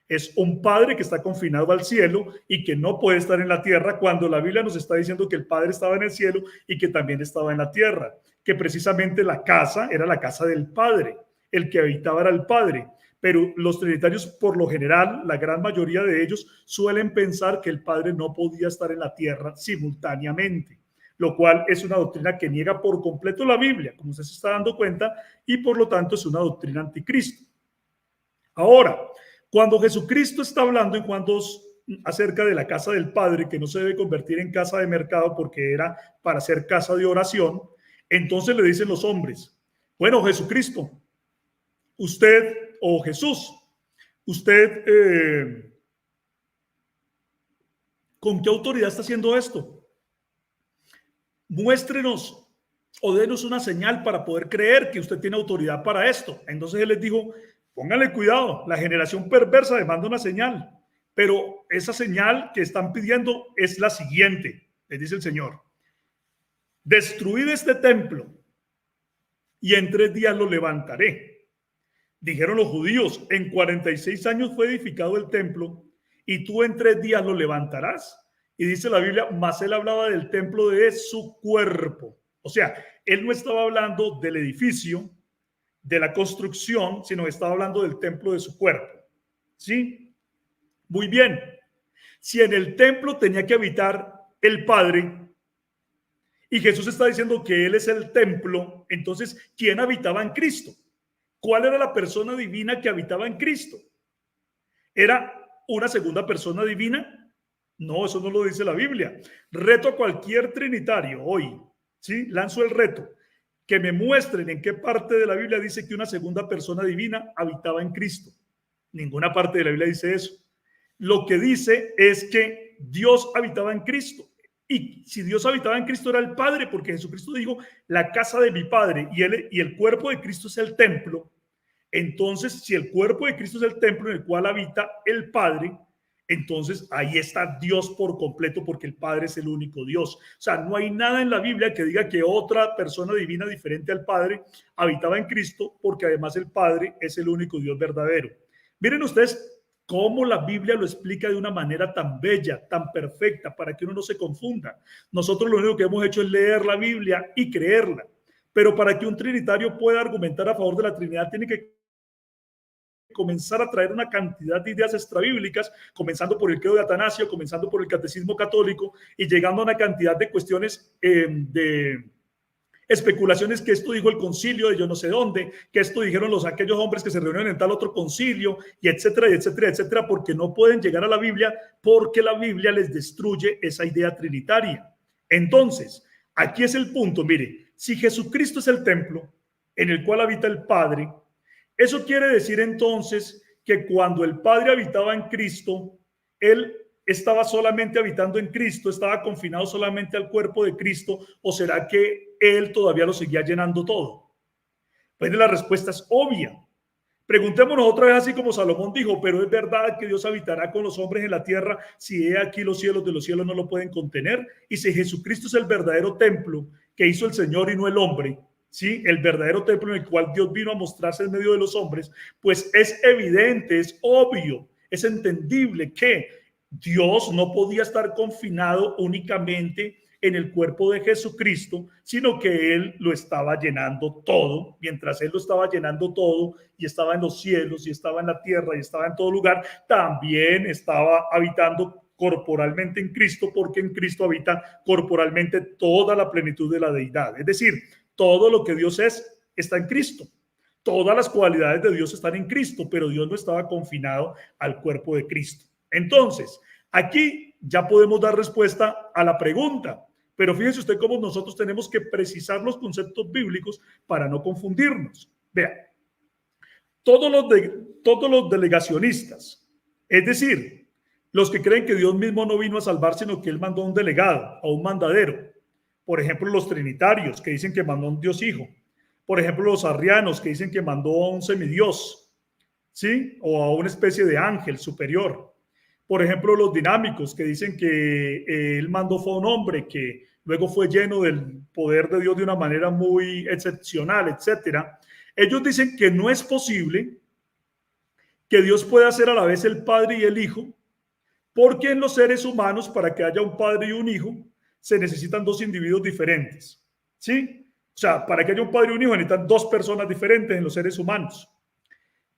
Es un padre que está confinado al cielo y que no puede estar en la tierra, cuando la Biblia nos está diciendo que el padre estaba en el cielo y que también estaba en la tierra, que precisamente la casa era la casa del padre, el que habitaba era el padre. Pero los trinitarios, por lo general, la gran mayoría de ellos suelen pensar que el padre no podía estar en la tierra simultáneamente, lo cual es una doctrina que niega por completo la Biblia, como usted se está dando cuenta, y por lo tanto es una doctrina anticristo. Ahora, cuando Jesucristo está hablando en Juan 2 acerca de la casa del Padre, que no se debe convertir en casa de mercado porque era para ser casa de oración, entonces le dicen los hombres, bueno, Jesucristo, usted o Jesús, usted, ¿con qué autoridad está haciendo esto? Muéstrenos o denos una señal para poder creer que usted tiene autoridad para esto. Entonces él les dijo, pónganle cuidado, la generación perversa demanda una señal, pero esa señal que están pidiendo es la siguiente, les dice el Señor, destruid este templo y en 3 días lo levantaré. Dijeron los judíos, en 46 años fue edificado el templo y tú en 3 días lo levantarás. Y dice la Biblia, mas él hablaba del templo de su cuerpo. O sea, él no estaba hablando del edificio, de la construcción, sino estaba hablando del templo de su cuerpo. ¿Sí? Muy bien. Si en el templo tenía que habitar el Padre y Jesús está diciendo que él es el templo, entonces, ¿quién habitaba en Cristo? ¿Cuál era la persona divina que habitaba en Cristo? ¿Era una segunda persona divina? No, eso no lo dice la Biblia. Reto a cualquier trinitario hoy, ¿sí? Lanzo el reto. Que me muestren en qué parte de la Biblia dice que una segunda persona divina habitaba en Cristo. Ninguna parte de la Biblia dice eso. Lo que dice es que Dios habitaba en Cristo. Y si Dios habitaba en Cristo era el Padre, porque Jesucristo dijo, la casa de mi Padre, y el cuerpo de Cristo es el templo. Entonces, si el cuerpo de Cristo es el templo en el cual habita el Padre, entonces ahí está Dios por completo, porque el Padre es el único Dios. O sea, no hay nada en la Biblia que diga que otra persona divina diferente al Padre habitaba en Cristo, porque además el Padre es el único Dios verdadero. Miren ustedes cómo la Biblia lo explica de una manera tan bella, tan perfecta, para que uno no se confunda. Nosotros lo único que hemos hecho es leer la Biblia y creerla. Pero para que un trinitario pueda argumentar a favor de la Trinidad, tiene que comenzar a traer una cantidad de ideas extrabíblicas, comenzando por el credo de Atanasio, comenzando por el catecismo católico y llegando a una cantidad de cuestiones de especulaciones, que esto dijo el concilio de yo no sé dónde, que esto dijeron aquellos hombres que se reunieron en tal otro concilio, y etcétera, etcétera, etcétera, porque no pueden llegar a la Biblia, porque la Biblia les destruye esa idea trinitaria. Entonces, aquí es el punto, mire, si Jesucristo es el templo en el cual habita el Padre, eso quiere decir entonces que cuando el Padre habitaba en Cristo, él estaba solamente habitando en Cristo, estaba confinado solamente al cuerpo de Cristo, o será que él todavía lo seguía llenando todo. Pues la respuesta es obvia. Preguntémonos otra vez, así como Salomón dijo, pero es verdad que Dios habitará con los hombres en la tierra si he aquí los cielos de los cielos no lo pueden contener, y si Jesucristo es el verdadero templo que hizo el Señor y no el hombre, ¿sí? El verdadero templo en el cual Dios vino a mostrarse en medio de los hombres, pues es evidente, es obvio, es entendible que Dios no podía estar confinado únicamente en el cuerpo de Jesucristo, sino que él lo estaba llenando todo. Mientras él lo estaba llenando todo y estaba en los cielos y estaba en la tierra y estaba en todo lugar, también estaba habitando corporalmente en Cristo, porque en Cristo habita corporalmente toda la plenitud de la deidad. Es decir, todo lo que Dios es está en Cristo. Todas las cualidades de Dios están en Cristo, pero Dios no estaba confinado al cuerpo de Cristo. Entonces, aquí ya podemos dar respuesta a la pregunta, pero fíjese usted cómo nosotros tenemos que precisar los conceptos bíblicos para no confundirnos. Vean, todos los delegacionistas, es decir, los que creen que Dios mismo no vino a salvar, sino que él mandó a un delegado, a un mandadero. Por ejemplo, los trinitarios, que dicen que mandó a un Dios Hijo. Por ejemplo, los arrianos, que dicen que mandó a un semidios, ¿sí? O a una especie de ángel superior. Por ejemplo, los dinámicos, que dicen que él mandó fue un hombre que luego fue lleno del poder de Dios de una manera muy excepcional, etcétera. Ellos dicen que no es posible que Dios puede ser a la vez el Padre y el Hijo, porque en los seres humanos, para que haya un Padre y un Hijo, se necesitan dos individuos diferentes, ¿sí? O sea, para que haya un Padre y un Hijo, necesitan dos personas diferentes en los seres humanos.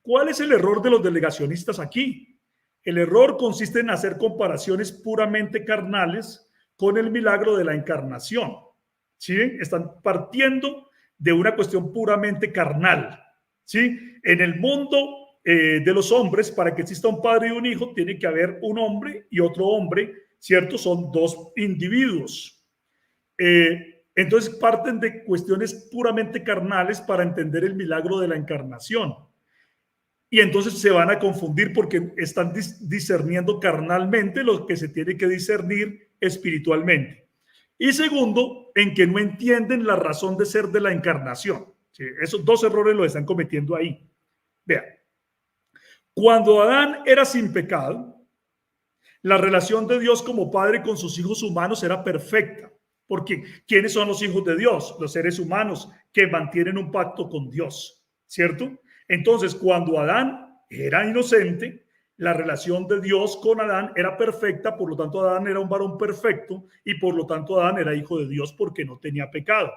¿Cuál es el error de los delegacionistas aquí? El error consiste en hacer comparaciones puramente carnales con el milagro de la encarnación, ¿sí? Están partiendo de una cuestión puramente carnal, ¿sí? En el mundo de los hombres, para que exista un padre y un hijo, tiene que haber un hombre y otro hombre, ¿cierto? Son dos individuos. Entonces parten de cuestiones puramente carnales para entender el milagro de la encarnación. Y entonces se van a confundir porque están discerniendo carnalmente lo que se tiene que discernir espiritualmente. Y segundo, en que no entienden la razón de ser de la encarnación. ¿Sí? Esos dos errores los están cometiendo ahí. Vean, cuando Adán era sin pecado, la relación de Dios como padre con sus hijos humanos era perfecta. Porque ¿quiénes son los hijos de Dios? Los seres humanos que mantienen un pacto con Dios, ¿cierto? Entonces, cuando Adán era inocente, la relación de Dios con Adán era perfecta, por lo tanto Adán era un varón perfecto y por lo tanto Adán era hijo de Dios porque no tenía pecado.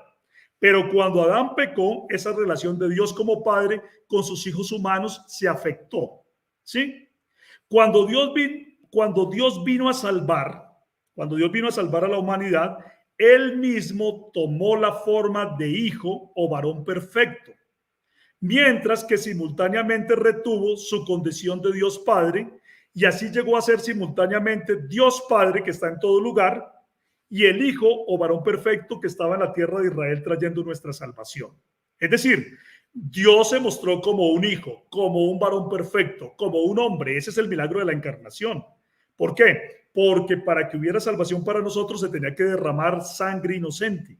Pero cuando Adán pecó, esa relación de Dios como padre con sus hijos humanos se afectó, ¿sí? Cuando Dios vino a salvar, cuando Dios vino a salvar a la humanidad, él mismo tomó la forma de hijo o varón perfecto, mientras que simultáneamente retuvo su condición de Dios Padre y así llegó a ser simultáneamente Dios Padre que está en todo lugar y el Hijo o varón perfecto que estaba en la tierra de Israel trayendo nuestra salvación. Es decir, Dios se mostró como un hijo, como un varón perfecto, como un hombre. Ese es el milagro de la encarnación. ¿Por qué? Porque para que hubiera salvación para nosotros se tenía que derramar sangre inocente.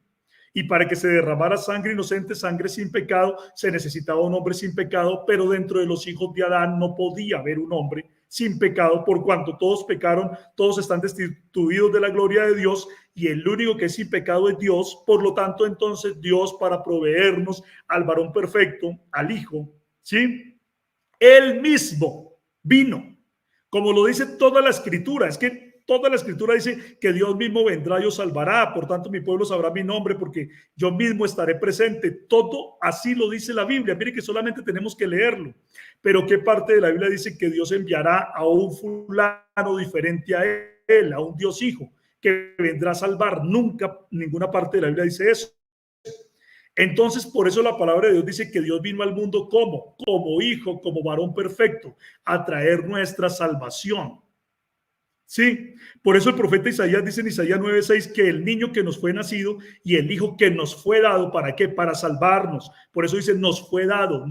Y para que se derramara sangre inocente, sangre sin pecado, se necesitaba un hombre sin pecado, pero dentro de los hijos de Adán no podía haber un hombre sin pecado, por cuanto todos pecaron, todos están destituidos de la gloria de Dios, y el único que es sin pecado es Dios. Por lo tanto, entonces Dios, para proveernos al varón perfecto, al Hijo, ¿sí? Él mismo vino, como lo dice toda la Escritura. Es que toda la Escritura dice que Dios mismo vendrá y os salvará, por tanto mi pueblo sabrá mi nombre porque yo mismo estaré presente. Todo así lo dice la Biblia. Mire que solamente tenemos que leerlo. Pero ¿qué parte de la Biblia dice que Dios enviará a un fulano diferente a él, a un Dios hijo, que vendrá a salvar? Nunca, ninguna parte de la Biblia dice eso. Entonces, por eso la palabra de Dios dice que Dios vino al mundo como hijo, como varón perfecto, a traer nuestra salvación. Sí, por eso el profeta Isaías dice en Isaías 9:6 que el niño que nos fue nacido y el hijo que nos fue dado, ¿para qué? Para salvarnos. Por eso dice nos fue dado,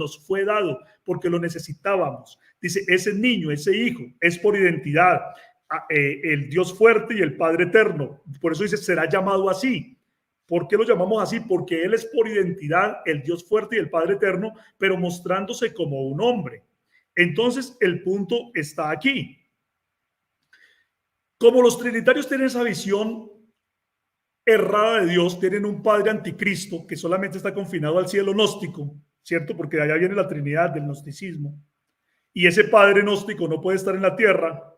porque lo necesitábamos. Dice ese niño, ese hijo, es por identidad, el Dios fuerte y el Padre eterno. Por eso dice será llamado así. ¿Por qué lo llamamos así? Porque él es por identidad el Dios fuerte y el Padre eterno, pero mostrándose como un hombre. Entonces el punto está aquí. Como los trinitarios tienen esa visión errada de Dios, tienen un padre anticristo que solamente está confinado al cielo gnóstico, ¿cierto? Porque de allá viene la Trinidad del gnosticismo. Y ese padre gnóstico no puede estar en la tierra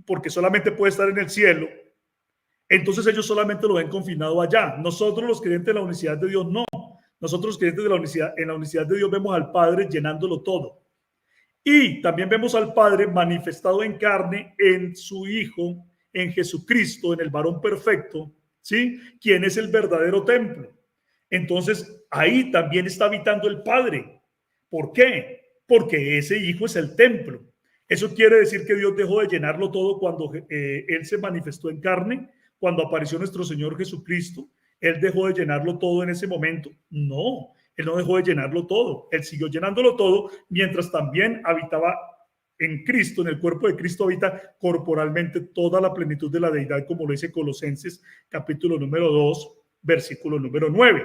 porque solamente puede estar en el cielo. Entonces ellos solamente lo ven confinado allá. Nosotros los creyentes de la unicidad de Dios no. Nosotros los creyentes de la unicidad, en la unicidad de Dios vemos al Padre llenándolo todo. Y también vemos al Padre manifestado en carne en su Hijo, en Jesucristo, en el varón perfecto, ¿sí? Quien es el verdadero templo. Entonces, ahí también está habitando el Padre. ¿Por qué? Porque ese Hijo es el templo. Eso quiere decir que Dios dejó de llenarlo todo cuando Él se manifestó en carne, cuando apareció nuestro Señor Jesucristo. Él dejó de llenarlo todo en ese momento. No. Él no dejó de llenarlo todo. Él siguió llenándolo todo mientras también habitaba en Cristo, en el cuerpo de Cristo habita corporalmente toda la plenitud de la deidad, como lo dice Colosenses capítulo número 2, versículo número 9.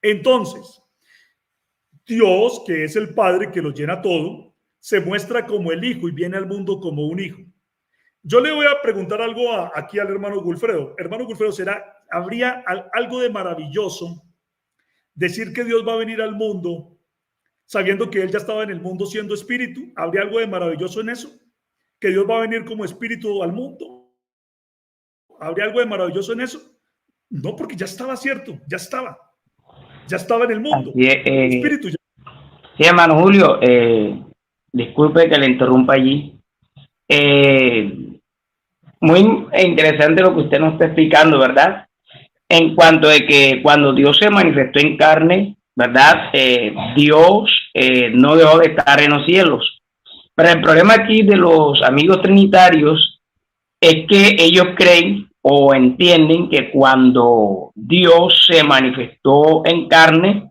Entonces, Dios, que es el Padre que lo llena todo, se muestra como el Hijo y viene al mundo como un hijo. Yo le voy a preguntar algo aquí al hermano Gulfredo. Hermano Gulfredo, ¿habría algo de maravilloso decir que Dios va a venir al mundo sabiendo que Él ya estaba en el mundo siendo espíritu? ¿Habría algo de maravilloso en eso? ¿Que Dios va a venir como espíritu al mundo? ¿Habría algo de maravilloso en eso? No, porque ya estaba, cierto, ya estaba en el mundo. Así es, Espíritu ya. sí, hermano Julio, disculpe que le interrumpa allí. Muy interesante lo que usted nos está explicando, ¿verdad? En cuanto de que cuando Dios se manifestó en carne, ¿verdad? Dios no dejó de estar en los cielos. Pero el problema aquí de los amigos trinitarios es que ellos creen o entienden que cuando Dios se manifestó en carne,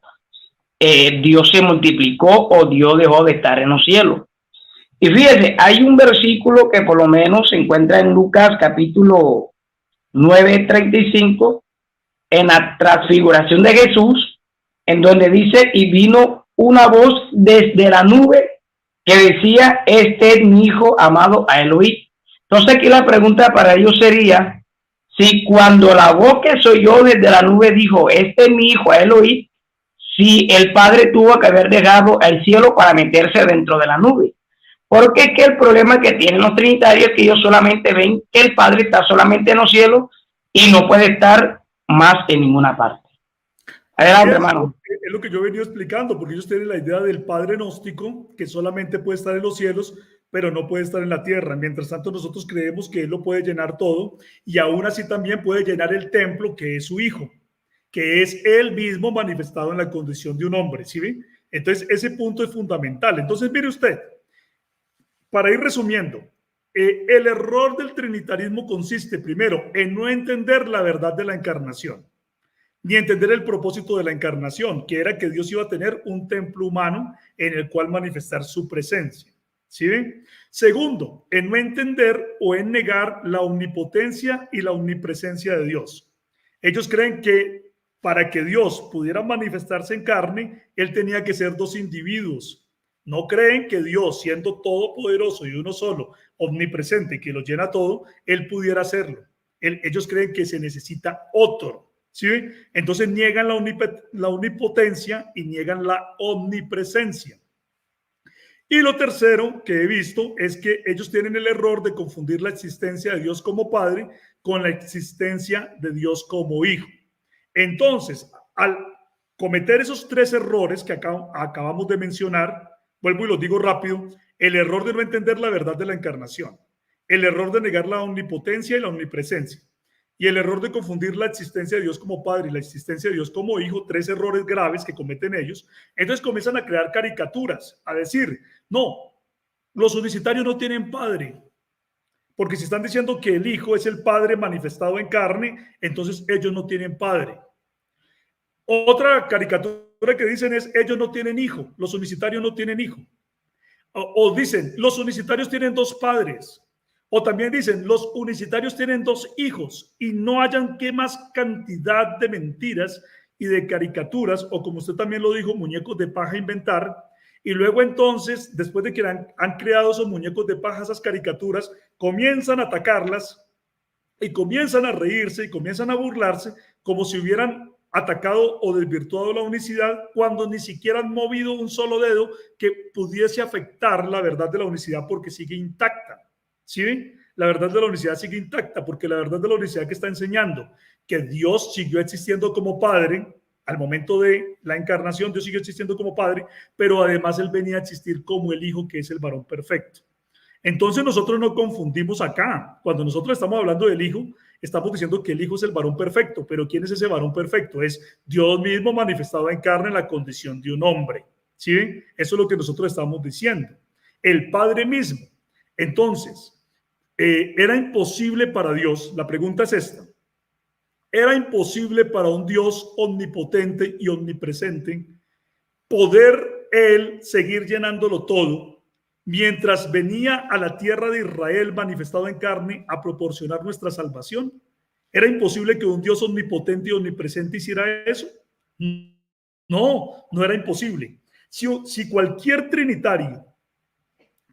Dios se multiplicó o Dios dejó de estar en los cielos. Y fíjese, hay un versículo que por lo menos se encuentra en Lucas capítulo 9:35, en la transfiguración de Jesús, en donde dice, y vino una voz desde la nube que decía, este es mi hijo amado, a él oí. Entonces aquí la pregunta para ellos sería, si cuando la voz que soy yo desde la nube dijo, este es mi hijo, a él oí, si el Padre tuvo que haber dejado el cielo para meterse dentro de la nube. Porque es que el problema que tienen los trinitarios es que ellos solamente ven que el Padre está solamente en los cielos y no puede estar más en ninguna parte. Adelante, hermano. Es lo que yo he venido explicando, porque ellos tienen la idea del Padre gnóstico, que solamente puede estar en los cielos, pero no puede estar en la tierra. Mientras tanto, nosotros creemos que Él lo puede llenar todo, y aún así también puede llenar el templo, que es su Hijo, que es Él mismo manifestado en la condición de un hombre, ¿sí ven? Entonces, ese punto es fundamental. Entonces, mire usted, para ir resumiendo, el error del trinitarismo consiste, primero, en no entender la verdad de la encarnación, ni entender el propósito de la encarnación, que era que Dios iba a tener un templo humano en el cual manifestar su presencia. ¿Sí ven? Segundo, en no entender o en negar la omnipotencia y la omnipresencia de Dios. Ellos creen que para que Dios pudiera manifestarse en carne, Él tenía que ser dos individuos. No creen que Dios, siendo todopoderoso y uno solo, omnipresente, que lo llena todo, Él pudiera hacerlo. Ellos creen que se necesita otro. ¿Sí? Entonces niegan la omnipotencia y niegan la omnipresencia. Y lo tercero que he visto es que ellos tienen el error de confundir la existencia de Dios como Padre con la existencia de Dios como Hijo. Entonces, al cometer esos tres errores que acabamos de mencionar, vuelvo y los digo rápido: el error de no entender la verdad de la encarnación, el error de negar la omnipotencia y la omnipresencia, y el error de confundir la existencia de Dios como Padre y la existencia de Dios como Hijo, tres errores graves que cometen ellos. Entonces comienzan a crear caricaturas, a decir, no, los unicitarios no tienen Padre, porque si están diciendo que el Hijo es el Padre manifestado en carne, entonces ellos no tienen Padre. Otra caricatura que dicen es, ellos no tienen hijo, los unicitarios no tienen hijo. O dicen, los unicitarios tienen dos padres. O también dicen, los unicitarios tienen dos hijos, y no hayan qué más cantidad de mentiras y de caricaturas, o como usted también lo dijo, muñecos de paja inventar. Y luego entonces, después de que han creado esos muñecos de paja, esas caricaturas, comienzan a atacarlas y comienzan a reírse y comienzan a burlarse como si hubieran atacado o desvirtuado la unicidad, cuando ni siquiera han movido un solo dedo que pudiese afectar la verdad de la unicidad, porque sigue intacta. ¿Sí? La verdad de la unicidad sigue intacta, porque la verdad de la unicidad que está enseñando que Dios siguió existiendo como Padre al momento de la encarnación. Dios siguió existiendo como Padre, pero además Él venía a existir como el Hijo, que es el varón perfecto. Entonces nosotros no confundimos acá. Cuando nosotros estamos hablando del Hijo, estamos diciendo que el Hijo es el varón perfecto. Pero ¿quién es ese varón perfecto? Es Dios mismo manifestado en carne en la condición de un hombre. ¿Sí? Eso es lo que nosotros estamos diciendo. El Padre mismo. Entonces, era imposible para Dios, la pregunta es esta: era imposible para un Dios omnipotente y omnipresente poder Él seguir llenándolo todo mientras venía a la tierra de Israel manifestado en carne a proporcionar nuestra salvación. ¿Era imposible que un Dios omnipotente y omnipresente hiciera eso? No, no era imposible. Si cualquier trinitario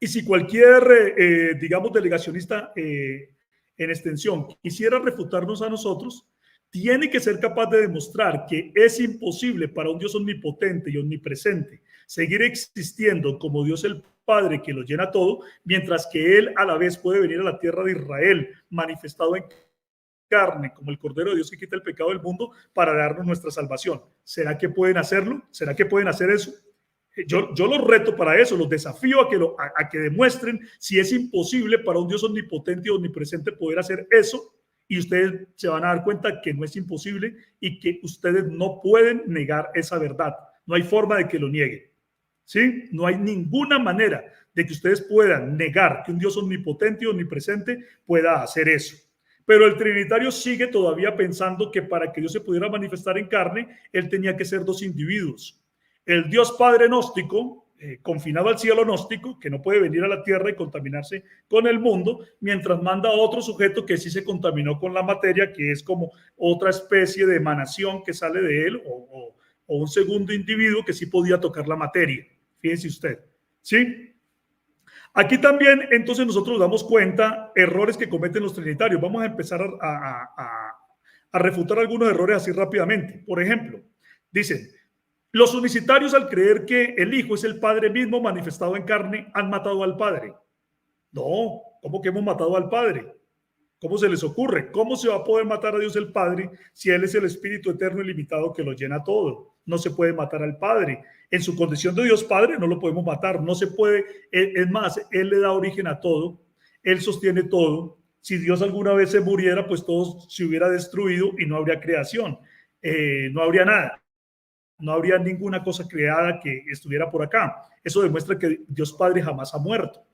y si cualquier, digamos, delegacionista en extensión quisiera refutarnos a nosotros, tiene que ser capaz de demostrar que es imposible para un Dios omnipotente y omnipresente seguir existiendo como Dios el Padre que lo llena todo, mientras que Él a la vez puede venir a la tierra de Israel manifestado en carne como el Cordero de Dios que quita el pecado del mundo para darnos nuestra salvación. ¿Será que pueden hacerlo? ¿Será que pueden hacer eso? Yo los reto para eso, los desafío a que demuestren si es imposible para un Dios omnipotente y omnipresente poder hacer eso, y ustedes se van a dar cuenta que no es imposible y que ustedes no pueden negar esa verdad. No hay forma de que lo nieguen. ¿Sí? No hay ninguna manera de que ustedes puedan negar que un Dios omnipotente y omnipresente pueda hacer eso. Pero el trinitario sigue todavía pensando que para que Dios se pudiera manifestar en carne, Él tenía que ser dos individuos. El Dios Padre gnóstico, confinado al cielo gnóstico, que no puede venir a la tierra y contaminarse con el mundo, mientras manda a otro sujeto que sí se contaminó con la materia, que es como otra especie de emanación que sale de él, o un segundo individuo que sí podía tocar la materia. Fíjense usted, ¿sí? Aquí también, entonces, nosotros nos damos cuenta errores que cometen los trinitarios. Vamos a empezar a refutar algunos errores así rápidamente. Por ejemplo, dicen, los unicitarios al creer que el Hijo es el Padre mismo manifestado en carne, han matado al Padre. No, ¿cómo que hemos matado al Padre? ¿Cómo se les ocurre? ¿Cómo se va a poder matar a Dios el Padre si Él es el Espíritu eterno y limitado que lo llena todo? No se puede matar al Padre. En su condición de Dios Padre no lo podemos matar, no se puede. Es más, Él le da origen a todo, Él sostiene todo. Si Dios alguna vez se muriera, pues todo se hubiera destruido y no habría creación, no habría nada. No habría ninguna cosa creada que estuviera por acá. Eso demuestra que Dios Padre jamás ha muerto.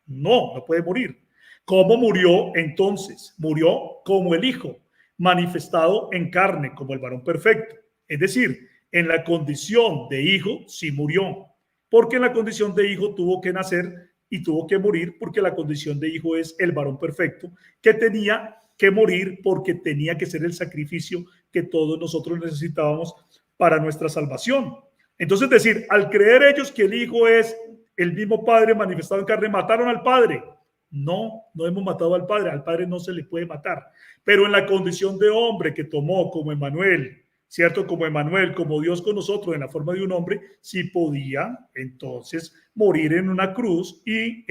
No puede morir. ¿Cómo murió entonces? Murió como el Hijo, manifestado en carne, como el varón perfecto. Es decir, en la condición de Hijo sí murió, porque en la condición de Hijo tuvo que nacer y tuvo que morir, porque la condición de Hijo es el varón perfecto, que tenía que morir porque tenía que ser el sacrificio que todos nosotros necesitábamos para nuestra salvación. Entonces, decir, al creer ellos que el Hijo es el mismo Padre manifestado en carne, mataron al Padre. No hemos matado al Padre no se le puede matar, pero en la condición de hombre que tomó como Emmanuel, ¿cierto? Como Emmanuel, como Dios con nosotros en la forma de un hombre, sí podía entonces morir en una cruz y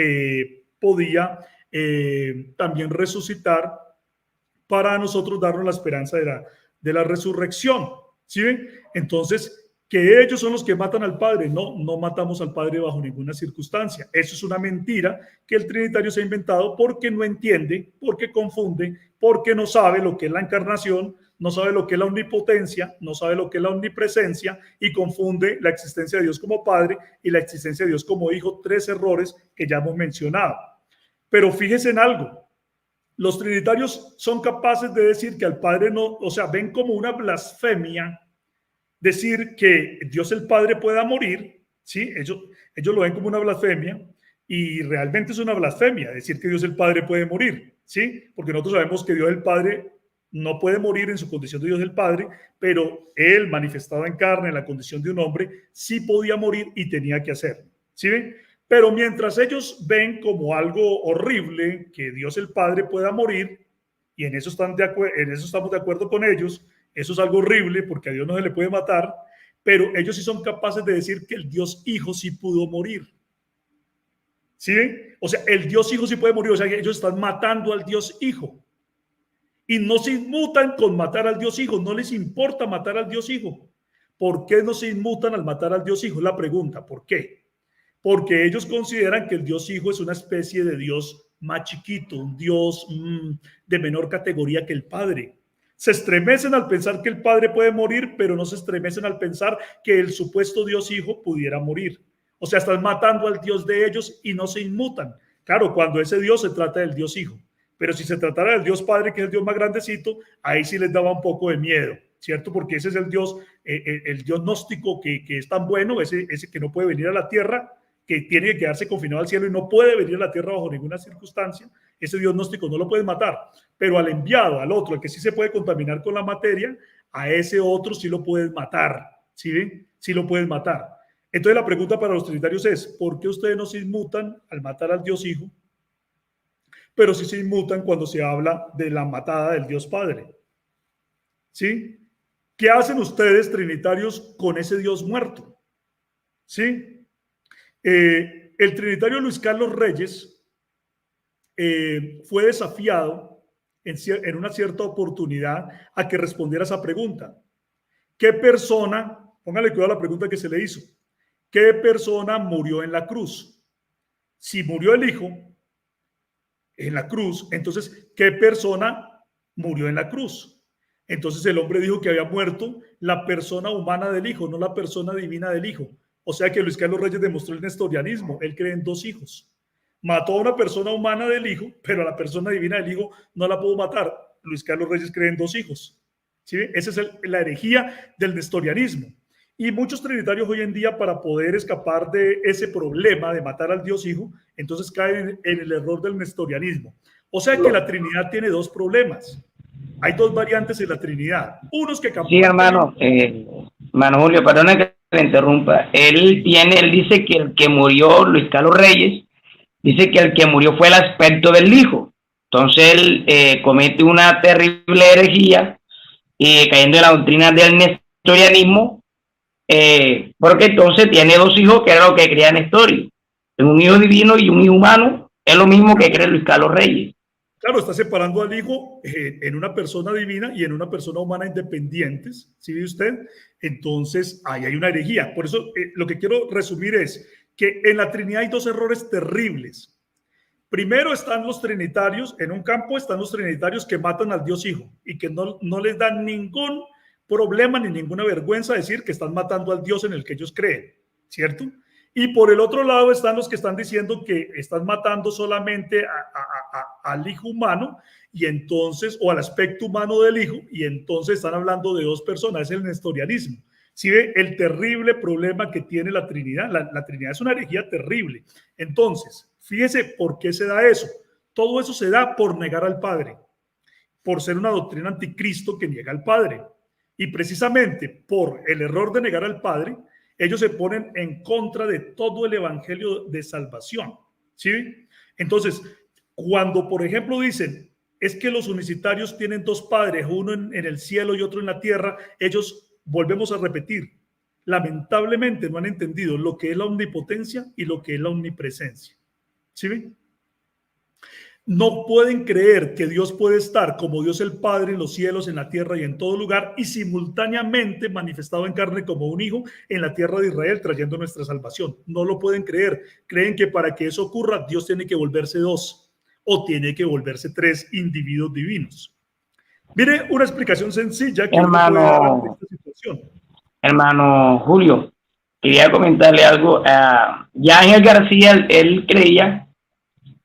podía también resucitar para nosotros darnos la esperanza de la resurrección, ¿sí ven? Entonces, que ellos son los que matan al Padre. No matamos al Padre bajo ninguna circunstancia. Eso es una mentira que el trinitario se ha inventado porque no entiende, porque confunde, porque no sabe lo que es la encarnación, no sabe lo que es la omnipotencia, no sabe lo que es la omnipresencia y confunde la existencia de Dios como Padre y la existencia de Dios como Hijo, tres errores que ya hemos mencionado. Pero fíjese en algo. Los trinitarios son capaces de decir que al Padre no, o sea, ven como una blasfemia decir que Dios el Padre pueda morir, ¿sí? Ellos lo ven como una blasfemia y realmente es una blasfemia decir que Dios el Padre puede morir, ¿sí? Porque nosotros sabemos que Dios el Padre no puede morir en su condición de Dios el Padre, pero Él manifestado en carne en la condición de un hombre sí podía morir y tenía que hacerlo, ¿sí ven? Pero mientras ellos ven como algo horrible que Dios el Padre pueda morir, y en eso estamos de acuerdo con ellos, eso es algo horrible porque a Dios no se le puede matar, pero ellos sí son capaces de decir que el Dios Hijo sí pudo morir. ¿Sí ven? O sea, el Dios Hijo sí puede morir, o sea, que ellos están matando al Dios Hijo. Y no se inmutan con matar al Dios Hijo, no les importa matar al Dios Hijo. ¿Por qué no se inmutan al matar al Dios Hijo? Es la pregunta, ¿por qué? Porque ellos consideran que el Dios Hijo es una especie de Dios más chiquito, un Dios de menor categoría que el Padre. Se estremecen al pensar que el Padre puede morir, pero no se estremecen al pensar que el supuesto Dios Hijo pudiera morir. O sea, están matando al Dios de ellos y no se inmutan. Claro, cuando ese Dios se trata del Dios Hijo. Pero si se tratara del Dios Padre, que es el Dios más grandecito, ahí sí les daba un poco de miedo, ¿cierto? Porque ese es el Dios gnóstico que es tan bueno, ese que no puede venir a la tierra, que tiene que quedarse confinado al cielo y no puede venir a la tierra bajo ninguna circunstancia. Ese Dios gnóstico no lo puede matar, pero al enviado, al otro, al que sí se puede contaminar con la materia, a ese otro sí lo puedes matar, ¿sí ven? Sí lo puedes matar. Entonces la pregunta para los trinitarios es, ¿por qué ustedes no se inmutan al matar al Dios Hijo, pero sí se inmutan cuando se habla de la matada del Dios Padre? ¿Sí? ¿Qué hacen ustedes, trinitarios, con ese Dios muerto? ¿Sí? El trinitario Luis Carlos Reyes fue desafiado en una cierta oportunidad a que respondiera a esa pregunta. ¿Qué persona, póngale cuidado a la pregunta que se le hizo, qué persona murió en la cruz? Si murió el Hijo en la cruz, entonces, ¿qué persona murió en la cruz? Entonces el hombre dijo que había muerto la persona humana del Hijo, no la persona divina del Hijo. O sea que Luis Carlos Reyes demostró el nestorianismo. Él cree en dos hijos. Mató a una persona humana del Hijo, pero a la persona divina del Hijo no la pudo matar. Luis Carlos Reyes cree en dos hijos. ¿Sí? Esa es la herejía del nestorianismo. Y muchos trinitarios hoy en día, para poder escapar de ese problema de matar al Dios Hijo, entonces caen en el error del nestorianismo. O sea que la Trinidad tiene dos problemas. Hay dos variantes en la Trinidad. Unos que Sí, hermano, hermano Julio, perdona que le interrumpa. Él dice que el que murió, Luis Carlos Reyes, dice que el que murió fue el aspecto del Hijo. Entonces él comete una terrible herejía, cayendo en la doctrina del nestorianismo, porque entonces tiene dos hijos, que era lo que creía Nestorio. Un hijo divino y un hijo humano, es lo mismo que cree Luis Carlos Reyes. Claro, está separando al Hijo en una persona divina y en una persona humana independientes, ¿sí ve usted? Entonces, ahí hay una herejía. Por eso, lo que quiero resumir es que en la Trinidad hay dos errores terribles. Primero están los trinitarios, en un campo están los trinitarios que matan al Dios Hijo y que no les dan ningún problema ni ninguna vergüenza decir que están matando al Dios en el que ellos creen, ¿cierto? Y por el otro lado están los que están diciendo que están matando solamente al Hijo humano y entonces, o al aspecto humano del Hijo, y entonces están hablando de dos personas, es el nestorianismo. ¿Sí ve el terrible problema que tiene la Trinidad? La Trinidad es una herejía terrible. Entonces, fíjese por qué se da eso. Todo eso se da por negar al Padre, por ser una doctrina anticristo que niega al Padre. Y precisamente por el error de negar al Padre, ellos se ponen en contra de todo el evangelio de salvación. ¿Sí? Entonces, cuando, por ejemplo, dicen, es que los unicitarios tienen dos padres, uno en el cielo y otro en la tierra, ellos, volvemos a repetir, lamentablemente no han entendido lo que es la omnipotencia y lo que es la omnipresencia. ¿Sí ven? No pueden creer que Dios puede estar como Dios el Padre en los cielos, en la tierra y en todo lugar, y simultáneamente manifestado en carne como un hijo en la tierra de Israel, trayendo nuestra salvación. No lo pueden creer. Creen que para que eso ocurra, Dios tiene que volverse dos o tiene que volverse tres individuos divinos. Mire una explicación sencilla que uno puede dar ante esta situación. Hermano Julio, quería comentarle algo. Ya Ángel García, él creía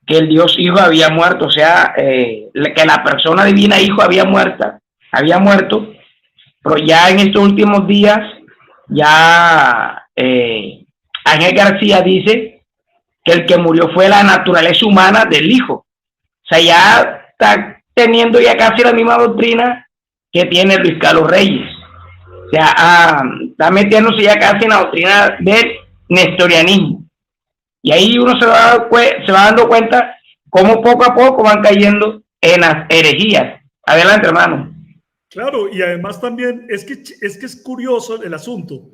que el Dios Hijo había muerto, o sea, que la persona divina Hijo había muerto, pero ya en estos últimos días, ya Ángel García dice que el que murió fue la naturaleza humana del Hijo. O sea, ya está teniendo ya casi la misma doctrina que tiene Luis Carlos Reyes. O sea, está metiéndose ya casi en la doctrina del nestorianismo. Y ahí uno se va dando cuenta cómo poco a poco van cayendo en las herejías. Adelante, hermano. Claro, y además también es que es curioso el asunto.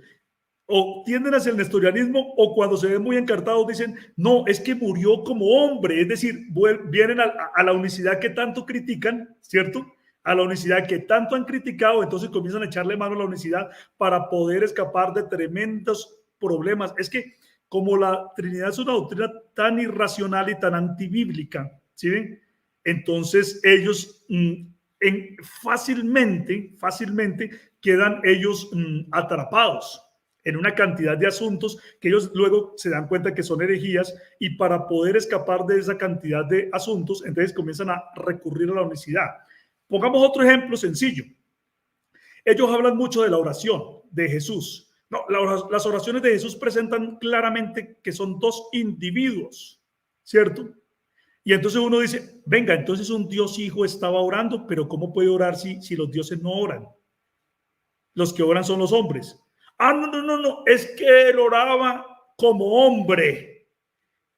O tienden hacia el nestorianismo o cuando se ven muy encartados dicen, no, es que murió como hombre. Es decir, vienen a la unicidad que tanto critican, ¿cierto? A la unicidad que tanto han criticado, entonces comienzan a echarle mano a la unicidad para poder escapar de tremendos problemas. Es que como la Trinidad es una doctrina tan irracional y tan antibíblica, ¿sí ven? Entonces ellos fácilmente quedan ellos atrapados en una cantidad de asuntos que ellos luego se dan cuenta que son herejías y para poder escapar de esa cantidad de asuntos, entonces comienzan a recurrir a la unicidad. Pongamos otro ejemplo sencillo. Ellos hablan mucho de la oración de Jesús. No, las oraciones de Jesús presentan claramente que son dos individuos, ¿cierto? Y entonces uno dice, venga, entonces un Dios Hijo estaba orando, pero ¿cómo puede orar si los dioses no oran? Los que oran son los hombres. No, es que él oraba como hombre.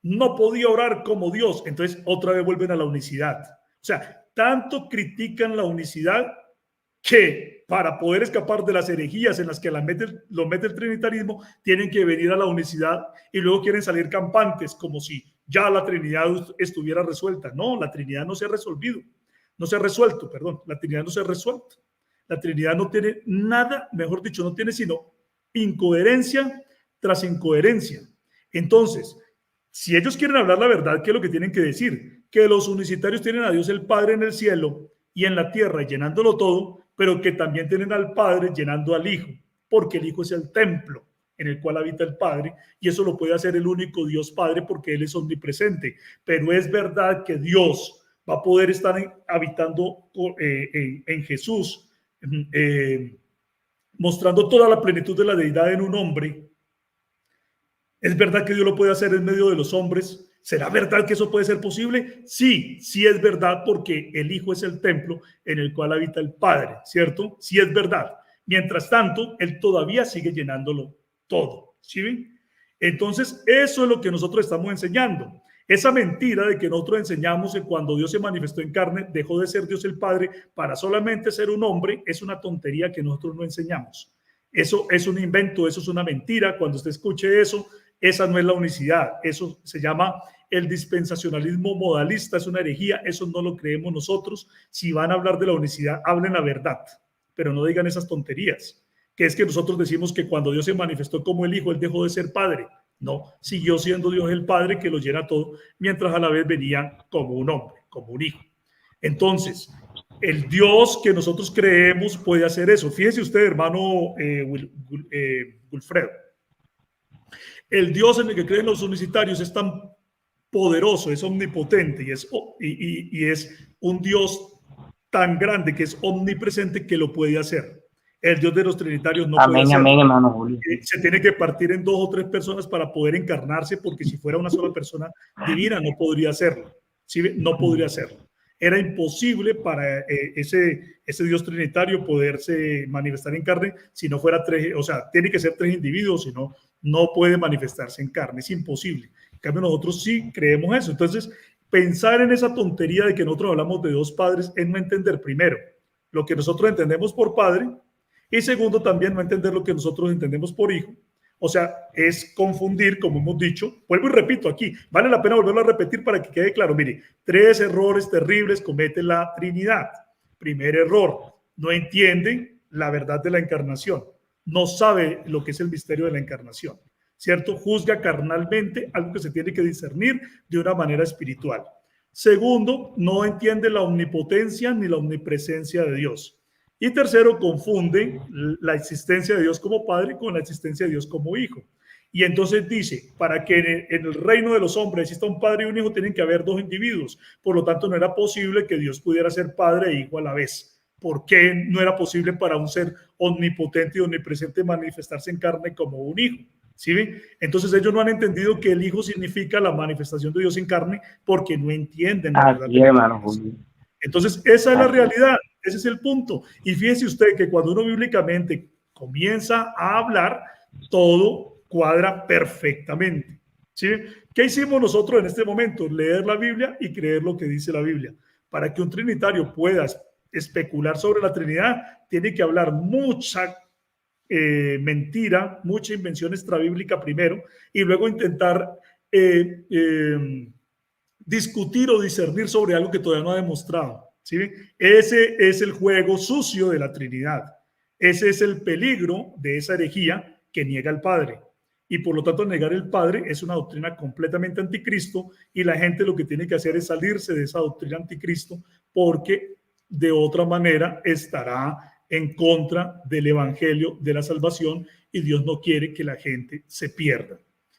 No podía orar como Dios. Entonces otra vez vuelven a la unicidad. O sea, tanto critican la unicidad que para poder escapar de las herejías en las que lo mete el trinitarismo, tienen que venir a la unicidad y luego quieren salir campantes como si ya la Trinidad estuviera resuelta. No, la Trinidad no se ha resuelto, perdón, la Trinidad no se ha resuelto. La Trinidad no tiene nada, mejor dicho, no tiene sino incoherencia tras incoherencia. Entonces, si ellos quieren hablar la verdad, ¿qué es lo que tienen que decir? Que los unicitarios tienen a Dios el Padre en el cielo y en la tierra, llenándolo todo, pero que también tienen al Padre llenando al Hijo, porque el Hijo es el templo en el cual habita el Padre, y eso lo puede hacer el único Dios Padre porque Él es omnipresente. Pero es verdad que Dios va a poder estar habitando en Jesús, mostrando toda la plenitud de la deidad en un hombre. ¿Es verdad que Dios lo puede hacer en medio de los hombres? ¿Será verdad que eso puede ser posible? Sí, sí es verdad, porque el Hijo es el templo en el cual habita el Padre, ¿cierto? Sí es verdad. Mientras tanto, Él todavía sigue llenándolo todo, ¿sí ven? Entonces, eso es lo que nosotros estamos enseñando. Esa mentira de que nosotros enseñamos que cuando Dios se manifestó en carne, dejó de ser Dios el Padre para solamente ser un hombre, es una tontería que nosotros no enseñamos. Eso es un invento, eso es una mentira. Cuando usted escuche eso, esa no es la unicidad, eso se llama el dispensacionalismo modalista, es una herejía, eso no lo creemos nosotros. Si van a hablar de la unicidad, hablen la verdad, pero no digan esas tonterías, que es que nosotros decimos que cuando Dios se manifestó como el Hijo, Él dejó de ser Padre. No, siguió siendo Dios el Padre que lo llena todo, mientras a la vez venía como un hombre, como un Hijo. Entonces, el Dios que nosotros creemos puede hacer eso. Fíjese usted, hermano Wilfredo. El Dios en el que creen los unicitarios es tan poderoso, es omnipotente y es un Dios tan grande que es omnipresente que lo puede hacer. El Dios de los trinitarios no puede hacerlo. Amén, hermano Julio. Se tiene que partir en 2 o 3 personas para poder encarnarse, porque si fuera una sola persona divina no podría hacerlo. ¿Sí? No podría hacerlo. Era imposible para ese Dios trinitario poderse manifestar en carne si no fuera 3, o sea, tiene que ser 3 individuos, si no, no puede manifestarse en carne, es imposible. En cambio, nosotros sí creemos eso. Entonces, pensar en esa tontería de que nosotros hablamos de 2 padres es no entender, primero, lo que nosotros entendemos por padre, y segundo, también no entender lo que nosotros entendemos por hijo. O sea, es confundir, como hemos dicho. Vuelvo y repito aquí, vale la pena volverlo a repetir para que quede claro. Mire, 3 errores terribles comete la Trinidad. Primer error, no entiende la verdad de la encarnación. No sabe lo que es el misterio de la encarnación, ¿cierto? Juzga carnalmente algo que se tiene que discernir de una manera espiritual. Segundo, no entiende la omnipotencia ni la omnipresencia de Dios. Y tercero, confunde la existencia de Dios como Padre con la existencia de Dios como Hijo. Y entonces dice, para que en el reino de los hombres exista un Padre y un Hijo, tienen que haber 2 individuos. Por lo tanto, no era posible que Dios pudiera ser Padre e Hijo a la vez. ¿Por qué no era posible para un ser omnipotente y omnipresente manifestarse en carne como un Hijo? ¿Sí ven? Entonces ellos no han entendido que el Hijo significa la manifestación de Dios en carne, porque no entienden la verdad. Hermano. Entonces esa es la realidad, ese es el punto. Y fíjese usted que cuando uno bíblicamente comienza a hablar, todo cuadra perfectamente. ¿Sí? ¿Qué hicimos nosotros en este momento? Leer la Biblia y creer lo que dice la Biblia. Para que un trinitario pueda especular sobre la Trinidad, tiene que hablar mucha mentira, mucha invención extrabíblica primero, y luego intentar discutir o discernir sobre algo que todavía no ha demostrado. ¿Sí? Ese es el juego sucio de la Trinidad. Ese es el peligro de esa herejía que niega al Padre. Y por lo tanto, negar el Padre es una doctrina completamente anticristo, y la gente lo que tiene que hacer es salirse de esa doctrina anticristo, porque de otra manera estará en contra del evangelio de la salvación, y Dios no quiere que la gente se pierda.